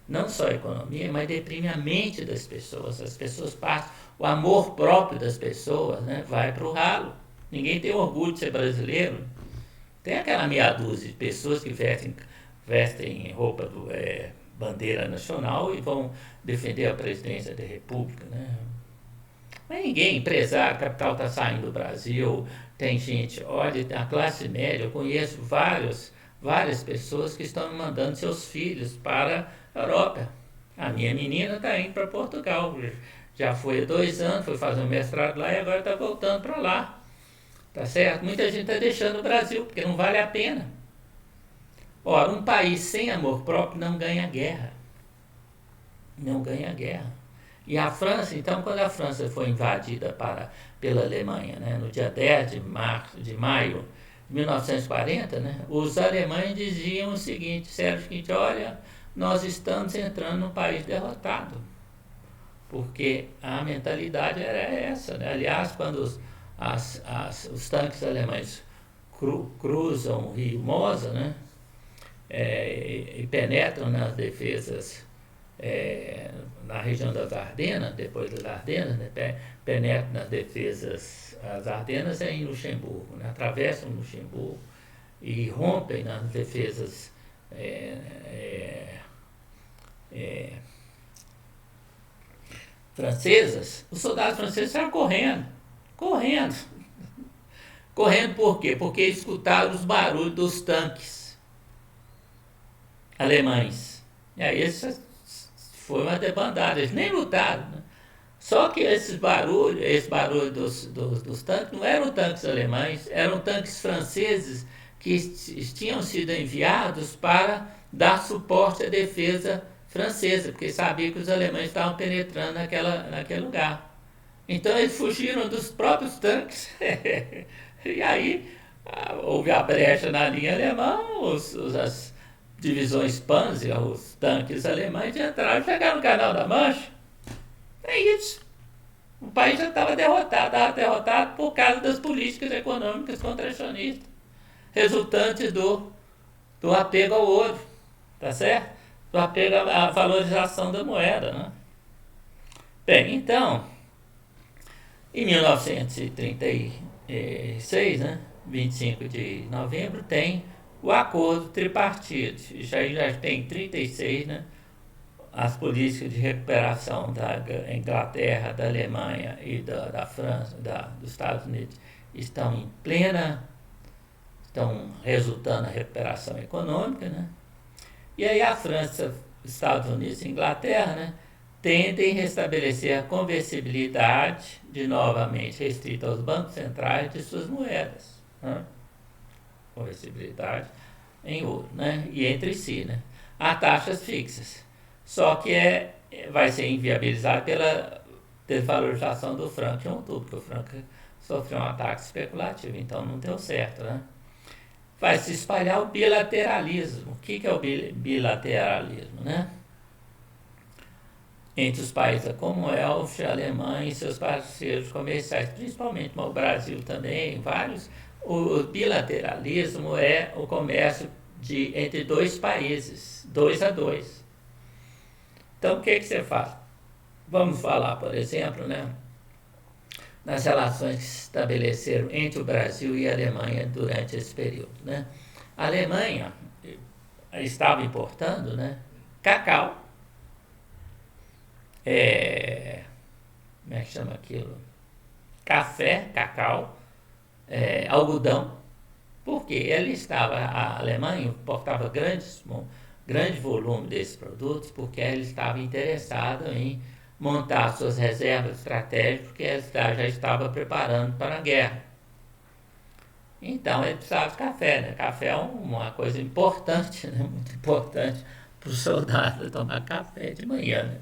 Speaker 1: não só a economia, mas deprime a mente das pessoas. As pessoas passam, o amor próprio das pessoas, né, vai para o ralo. Ninguém tem orgulho de ser brasileiro. Tem aquela meia dúzia de pessoas que vestem roupa bandeira nacional e vão defender a presidência da República, né? Mas ninguém, empresário, capital está saindo do Brasil, tem gente, olha, a classe média, eu conheço várias pessoas que estão mandando seus filhos para a Europa. A minha menina está indo para Portugal, já foi há 2 anos, foi fazer um mestrado lá e agora está voltando para lá. Tá certo? Muita gente está deixando o Brasil, porque não vale a pena. Ora, um país sem amor próprio não ganha guerra. Não ganha guerra. E a França, então, quando a França foi invadida pela Alemanha, né, no dia 10 de maio de 1940, né, os alemães diziam disseram o seguinte, olha, nós estamos entrando num país derrotado. Porque a mentalidade era essa, né? Aliás, quando os tanques alemães cruzam o rio Mosa, né, e penetram nas defesas na região das Ardenas, depois das Ardenas, né, penetram nas defesas, as Ardenas em Luxemburgo, né, atravessam Luxemburgo e rompem nas defesas francesas. Os soldados franceses saíram correndo por quê? Porque escutaram os barulhos dos tanques alemães. E aí essa foi uma debandada, eles nem lutaram, né? Só que esse barulho dos tanques não eram tanques alemães, eram tanques franceses que tinham sido enviados para dar suporte à defesa francesa, porque sabia que os alemães estavam penetrando naquele lugar. Então eles fugiram dos próprios tanques. E aí houve a brecha na linha alemã, as divisões Panzer, os tanques alemães entraram e chegaram no Canal da Mancha. É isso. O país já estava derrotado por causa das políticas econômicas contracionistas, resultantes do apego ao ouro, tá certo? Do apego à valorização da moeda, né? Bem, então, em 1936, né, 25 de novembro, tem o acordo tripartite. Já tem 36, né? As políticas de recuperação da Inglaterra, da Alemanha e da França, dos Estados Unidos estão resultando na recuperação econômica, né? E aí a França, Estados Unidos e Inglaterra, né, tendem a restabelecer a conversibilidade, novamente restrita aos bancos centrais, de suas moedas, né? Conversibilidade em ouro, né? E entre si, né? A taxas fixas. Só que vai ser inviabilizado pela desvalorização do franco em outubro, porque o franco sofreu um ataque especulativo, então não deu certo, né? Vai se espalhar o bilateralismo. O que é o bilateralismo, né? entre os países da Commonwealth, a Alemanha e seus parceiros comerciais, principalmente o Brasil também, vários. O bilateralismo é o comércio entre dois países, 2 a 2. Então, o que você faz? Vamos falar, por exemplo, né, nas relações que se estabeleceram entre o Brasil e a Alemanha durante esse período. Né? A Alemanha estava importando, né, cacau, como é que chama aquilo? Café, cacau, algodão, porque a Alemanha importava grande volume desses produtos, porque ela estava interessada em montar suas reservas estratégicas, que ela já estava preparando para a guerra. Então ele precisava de café, né? Café é uma coisa importante, né? Muito importante para o soldado tomar café de manhã, né?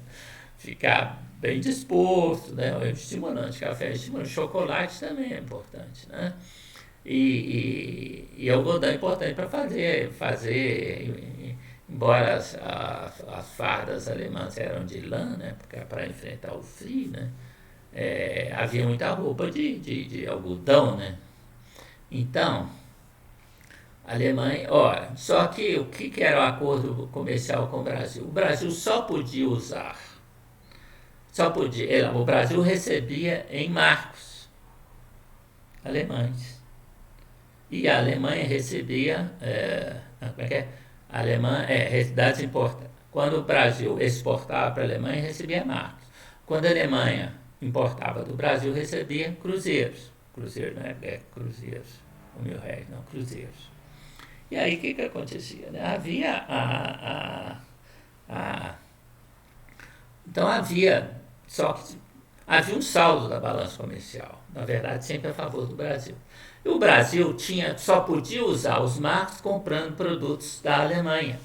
Speaker 1: Ficar bem disposto, né? É estimulante, café é estimulante, chocolate também é importante, né? E algodão é importante para fazer, embora as fardas alemãs eram de lã, né? Porque para enfrentar o frio, né? Havia muita roupa de algodão, né? Então, a Alemanha, olha, só que o que era o acordo comercial com o Brasil? O Brasil o Brasil recebia em marcos alemães. E a Alemanha recebia, como é que é? A Alemanha, dados importa. Quando o Brasil exportava para a Alemanha, recebia marcos. Quando a Alemanha importava do Brasil, recebia cruzeiros. Cruzeiro não é cruzeiros, R$ 1.000, não, cruzeiros. E aí o que acontecia? Né? Então havia um saldo da balança comercial, na verdade sempre a favor do Brasil. E o Brasil só podia usar os marcos comprando produtos da Alemanha.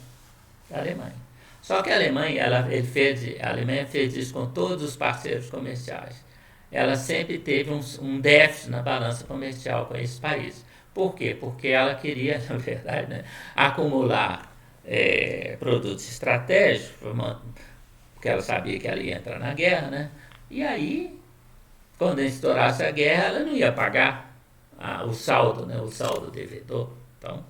Speaker 1: Só que a Alemanha fez isso com todos os parceiros comerciais. Ela sempre teve um déficit na balança comercial com esses países. Por quê? Porque ela queria, na verdade, né, acumular produtos estratégicos, porque ela sabia que ela ia entrar na guerra, né? E aí, quando estourasse a guerra, ela não ia pagar o saldo, né? O saldo devedor. Então,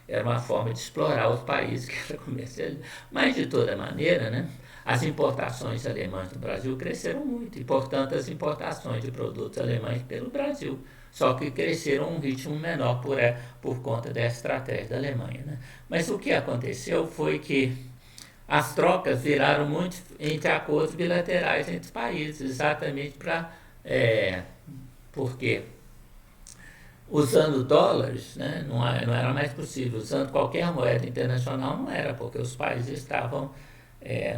Speaker 1: era uma forma de explorar os países que ela comercializava. Mas, de toda maneira, né, as importações alemãs do Brasil cresceram muito, e, portanto, as importações de produtos alemães pelo Brasil, só que cresceram a um ritmo menor por conta dessa estratégia da Alemanha. Né? Mas o que aconteceu foi que as trocas viraram muito entre acordos bilaterais entre os países, exatamente porque usando dólares, né, não era mais possível, usando qualquer moeda internacional não era, porque os países estavam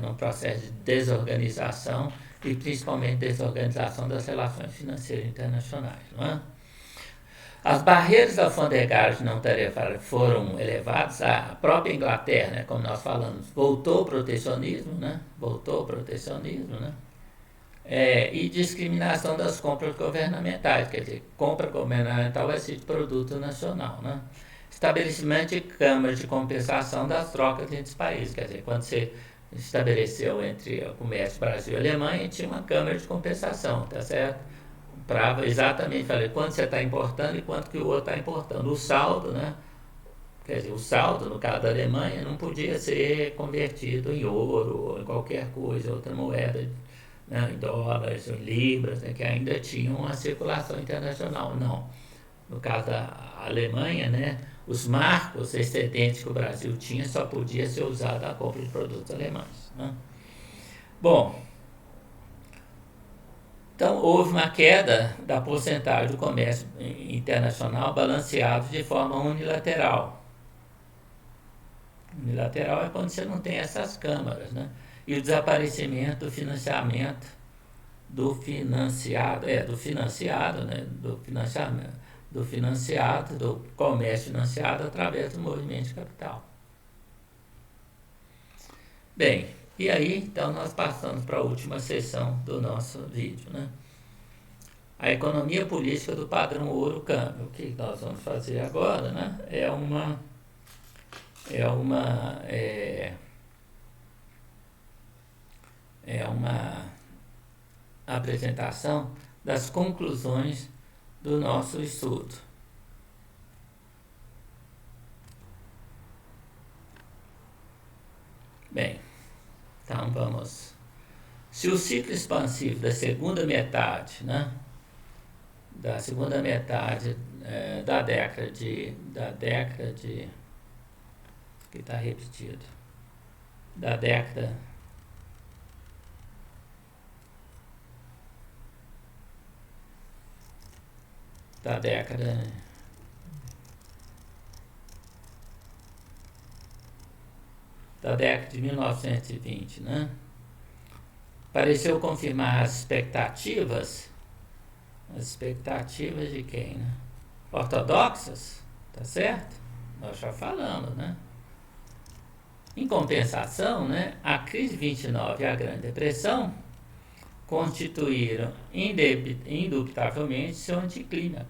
Speaker 1: num processo de desorganização e principalmente desorganização das relações financeiras internacionais. Não é? As barreiras alfandegárias não tarifárias foram elevadas, a própria Inglaterra, né, como nós falamos, voltou o protecionismo, né? E discriminação das compras governamentais, quer dizer, compra governamental vai ser de produto nacional, né? Estabelecimento de câmaras de compensação das trocas entre os países, quer dizer, quando você estabeleceu entre o comércio Brasil e Alemanha, tinha uma câmara de compensação, tá certo? Para exatamente falar quanto você está importando e quanto que o outro está importando. O saldo, né? Quer dizer, o saldo, no caso da Alemanha, não podia ser convertido em ouro ou em qualquer coisa, outra moeda, né, em dólares ou em libras, né, que ainda tinham uma circulação internacional. Não. No caso da Alemanha, né, os marcos excedentes que o Brasil tinha só podia ser usado na compra de produtos alemães. Né? Bom, então houve uma queda da porcentagem do comércio internacional balanceado de forma unilateral. Unilateral é quando você não tem essas câmaras, né? E o desaparecimento do financiamento do comércio financiado através do movimento de capital. Bem, e aí então nós passamos para a última sessão do nosso vídeo, né? A economia política do padrão ouro-câmbio. O que nós vamos fazer agora, né? é uma apresentação das conclusões do nosso estudo. Bem, então vamos. Se o ciclo expansivo da segunda metade, né, da década de que está repetido, da década de 1920, né? Pareceu confirmar as expectativas de quem, né? Ortodoxas, tá certo? Nós já falamos, né? Em compensação, né, a crise de 29 e a Grande Depressão constituíram indubitavelmente seu anticlímax.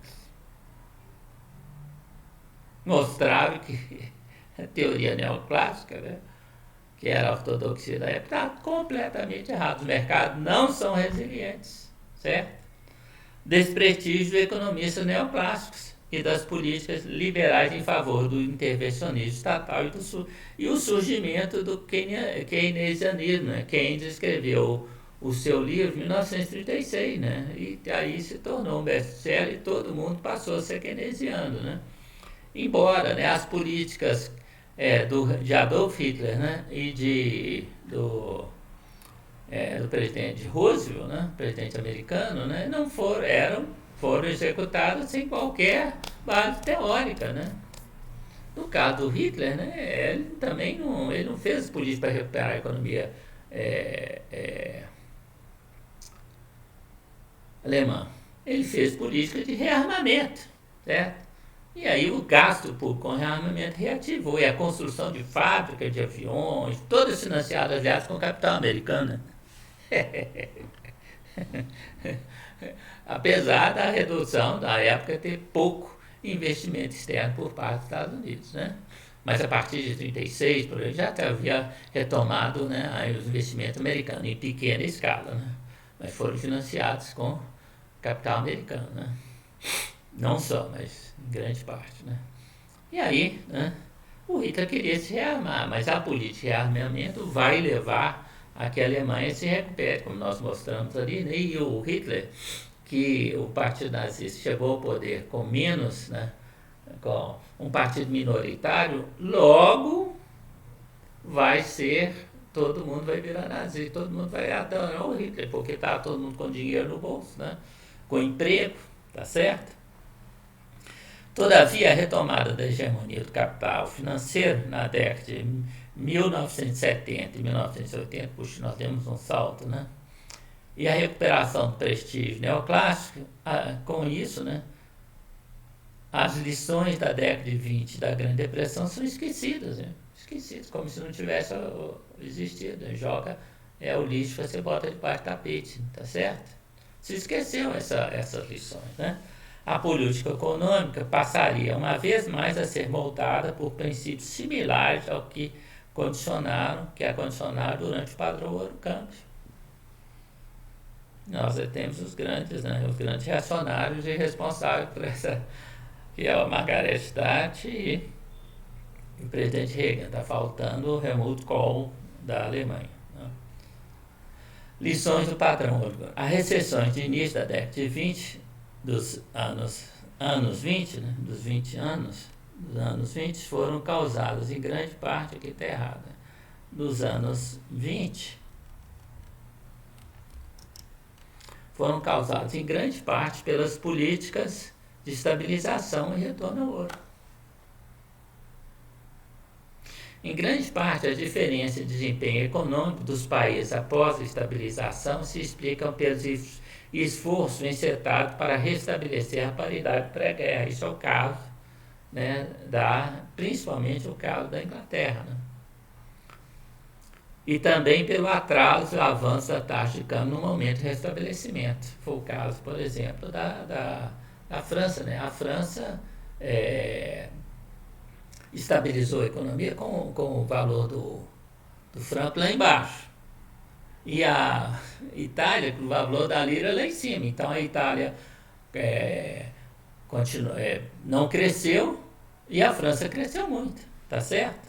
Speaker 1: Mostraram que a teoria neoclássica, né, que era a ortodoxia da época, está completamente errada. Os mercados não são resilientes, certo? Desprestígio dos economistas neoclássicos e das políticas liberais em favor do intervencionismo estatal e o surgimento do keynesianismo, né? Keynes escreveu o seu livro em 1936, né? E aí se tornou um best-seller e todo mundo passou a ser keynesiano, né? Embora, né, as políticas de Adolf Hitler, né, e do presidente Roosevelt, né, presidente americano, né, não foram executadas sem qualquer base teórica, né. No caso do Hitler, né, ele também não fez política para recuperar a economia alemã. Ele fez política de rearmamento, certo? E aí o gasto público com rearmamento reativou. E a construção de fábricas de aviões, todas financiadas, aliás, com capital americano. Apesar da redução da época ter pouco investimento externo por parte dos Estados Unidos, né? Mas a partir de 1936, por exemplo, já havia retomado, né, os investimentos americanos em pequena escala, né? Mas foram financiados com capital americano, né? Não só, mas em grande parte, né? E aí, né, o Hitler queria se rearmar, mas a política de rearmamento vai levar a que a Alemanha se recupere, como nós mostramos ali, né? E o Hitler, que o partido nazista chegou ao poder com menos, né, com um partido minoritário, logo vai ser, todo mundo vai virar nazista, todo mundo vai adorar o Hitler, porque está todo mundo com dinheiro no bolso, né, com emprego, tá certo? Todavia, a retomada da hegemonia do capital financeiro na década de 1970 e 1980, puxa, nós demos um salto, né? E a recuperação do prestígio neoclássico, com isso, né, as lições da década de 20 da Grande Depressão são esquecidas, né? Esquecidas, como se não tivesse existido. Joga o lixo que você bota debaixo do tapete, tá certo? Se esqueceu essas lições, né? A política econômica passaria uma vez mais a ser moldada por princípios similares ao que a condicionaram durante o padrão Ouro-Campos. Nós temos os grandes reacionários e responsáveis por essa, que é o Margaret Thatcher e o presidente Reagan. Está faltando o Helmut Kohl da Alemanha, né? Lições do padrão Ouro-Campos. As recessões de início da década de 20, dos anos 20, né, dos 20 anos, dos anos 20 foram causadas em grande parte, aqui está errado, né, dos anos 20, foram causados em grande parte pelas políticas de estabilização e retorno ao ouro. Em grande parte, a diferença de desempenho econômico dos países após a estabilização se explicam pelos esforço encetado para restabelecer a paridade pré-guerra. Isso é o caso, né, principalmente o caso da Inglaterra, né? E também pelo atraso e avanço da taxa de câmbio no momento de restabelecimento. Foi o caso, por exemplo, da França, né? A França estabilizou a economia com o valor do franco lá embaixo. e a Itália, o valor da lira lá em cima. Então a Itália não cresceu e a França cresceu muito, tá certo?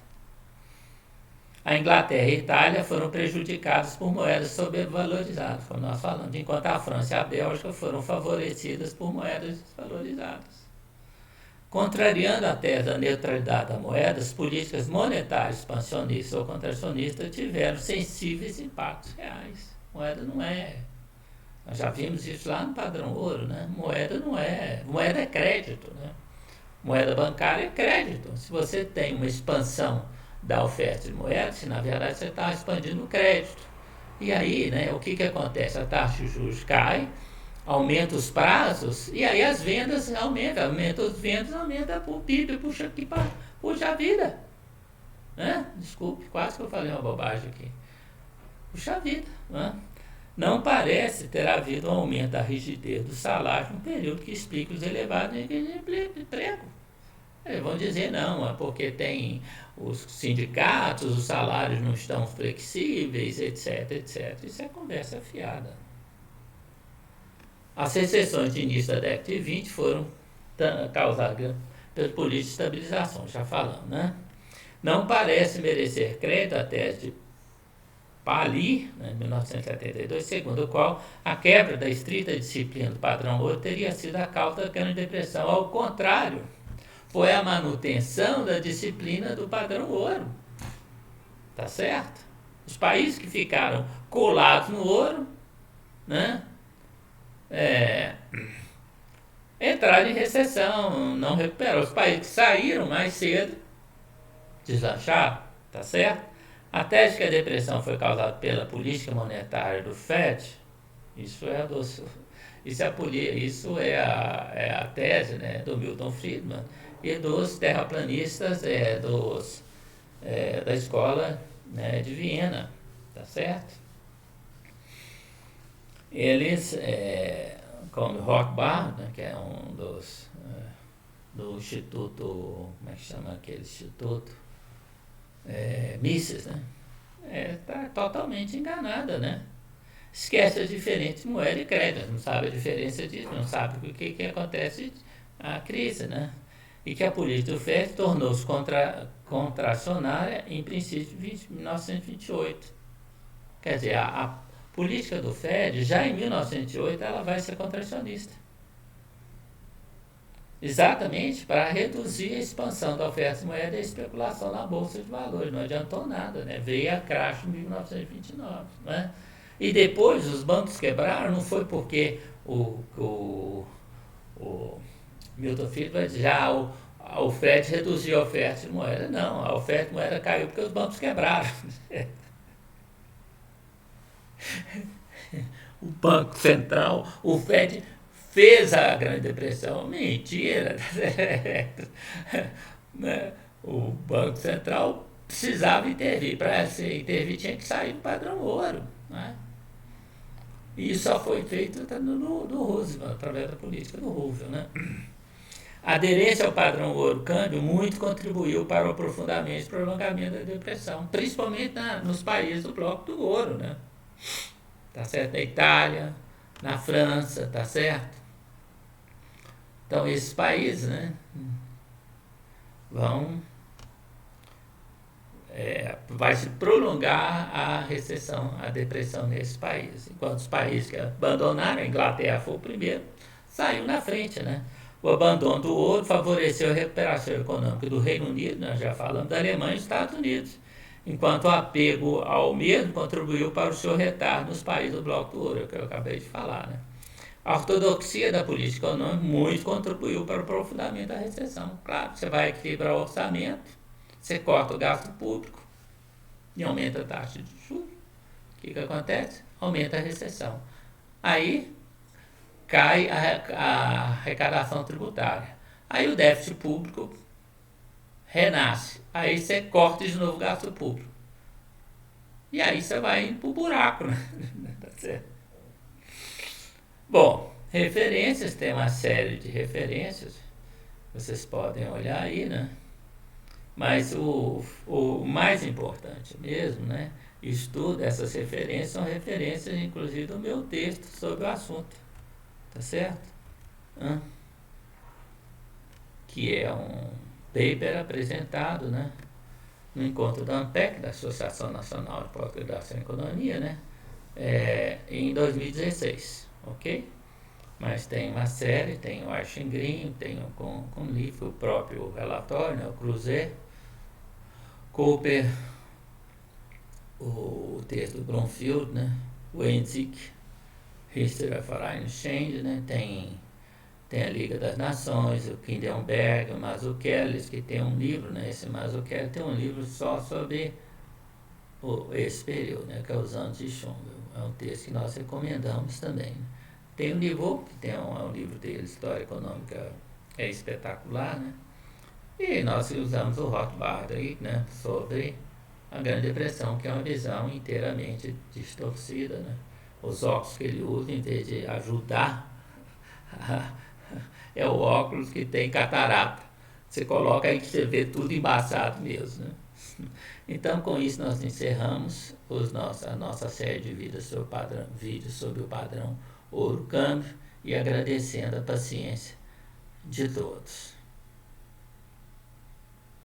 Speaker 1: A Inglaterra e a Itália foram prejudicadas por moedas sobrevalorizadas, como nós falamos, enquanto a França e a Bélgica foram favorecidas por moedas desvalorizadas. Contrariando a tese da neutralidade da moeda, as políticas monetárias expansionistas ou contracionistas tiveram sensíveis impactos reais. Moeda não é. Nós já vimos isso lá no padrão ouro, né? Moeda não é. Moeda é crédito, né? Moeda bancária é crédito. Se você tem uma expansão da oferta de moedas, na verdade você está expandindo o crédito. E aí, né, o que acontece? A taxa de juros cai, aumenta os prazos, e aí as vendas aumenta as vendas, aumenta o PIB, puxa a vida. Né? Desculpe, quase que eu falei uma bobagem aqui. Puxa a vida. Né? Não parece ter havido um aumento da rigidez do salário no período que explica os elevados níveis de emprego. Eles vão dizer não, é porque tem os sindicatos, os salários não estão flexíveis, etc, etc. Isso é conversa fiada. As recessões de início da década de 20 foram causadas pelas políticas de estabilização, já falamos, né? Não parece merecer crédito a tese de Paley, né, 1972, segundo o qual a quebra da estrita disciplina do padrão ouro teria sido a causa da Grande Depressão. Ao contrário, foi a manutenção da disciplina do padrão ouro. Tá certo? Os países que ficaram colados no ouro, né, entraram em recessão, não recuperaram. Os países que saíram mais cedo deslancharam, tá certo? A tese que a depressão foi causada pela política monetária do FED, isso é a tese, né, do Milton Friedman e dos terraplanistas da escola, né, de Viena, tá certo? Eles, como Rothbard, né, que é um do Instituto, como é que chama aquele instituto? Mises, né? Está totalmente enganada, né? Esquece as diferentes moedas e créditos, não sabe a diferença disso, não sabe o que acontece a crise, né? E que a política do FED tornou-se contracionária em princípio de 1928. Quer dizer, a política do FED, já em 1908, ela vai ser contracionista. Exatamente para reduzir a expansão da oferta de moeda e a especulação na Bolsa de Valores. Não adiantou nada, né? Veio a crash em 1929. Né? E depois os bancos quebraram, não foi porque o Milton Friedman já o FED reduziu a oferta de moeda. Não, a oferta de moeda caiu porque os bancos quebraram. O Banco Central, o FED fez a Grande Depressão. Mentira! O Banco Central precisava intervir. Para intervir tinha que sair do padrão ouro. Né? E isso só foi feito do Roosevelt, através da política do Roosevelt. Né? A aderência ao padrão ouro-câmbio muito contribuiu para o aprofundamento e prolongamento da depressão, principalmente nos países do bloco do ouro. Né? Tá certo? Na Itália, na França, tá certo? Então, esses países, né, vai se prolongar a recessão, a depressão nesses países. Enquanto os países que abandonaram, a Inglaterra foi o primeiro, saiu na frente, né? O abandono do ouro favoreceu a recuperação econômica do Reino Unido, nós já falamos, da Alemanha e dos Estados Unidos, enquanto o apego ao mesmo contribuiu para o seu retardo nos países do bloco do ouro, que eu acabei de falar, né? A ortodoxia da política econômica muito contribuiu para o aprofundamento da recessão. Claro, você vai equilibrar o orçamento, você corta o gasto público e aumenta a taxa de juros. O que acontece? Aumenta a recessão. Aí cai a arrecadação tributária. Aí o déficit público renasce. Aí você corta de novo o gasto público. E aí você vai indo para o buraco, né? Tá certo? Bom, referências, tem uma série de referências, vocês podem olhar aí, né? Mas o mais importante mesmo, né? Estudo, essas referências são referências, inclusive, do meu texto sobre o assunto, tá certo? Hã? Que é um paper apresentado, né, no encontro da ANPEC, da Associação Nacional de Pós-Graduação em Economia, né, em 2016, ok? Mas tem uma série, tem o Archengrin, tem com livro, o próprio relatório, né, o Cruzet, Cooper, o texto do Bromfield, né, o Enzik, History of Foreign Exchange, né, tem a Liga das Nações, o Kindelberg, o Mazzucchellis, que tem um livro, né, esse Mazzucchellis tem um livro só sobre esse período, né, que é os anos de Schongel. É um texto que nós recomendamos também. Né. Tem o Niveau, que tem um livro dele, História Econômica, é espetacular, né? E nós usamos o Rothbard aí, né, sobre a Grande Depressão, que é uma visão inteiramente distorcida, né? Os óculos que ele usa, em vez de ajudar, é o óculos que tem catarata. Você coloca aí que você vê tudo embaçado mesmo, né? Então, com isso, nós encerramos a nossa série de vídeos sobre o padrão ouro-câmbio e agradecendo a paciência de todos.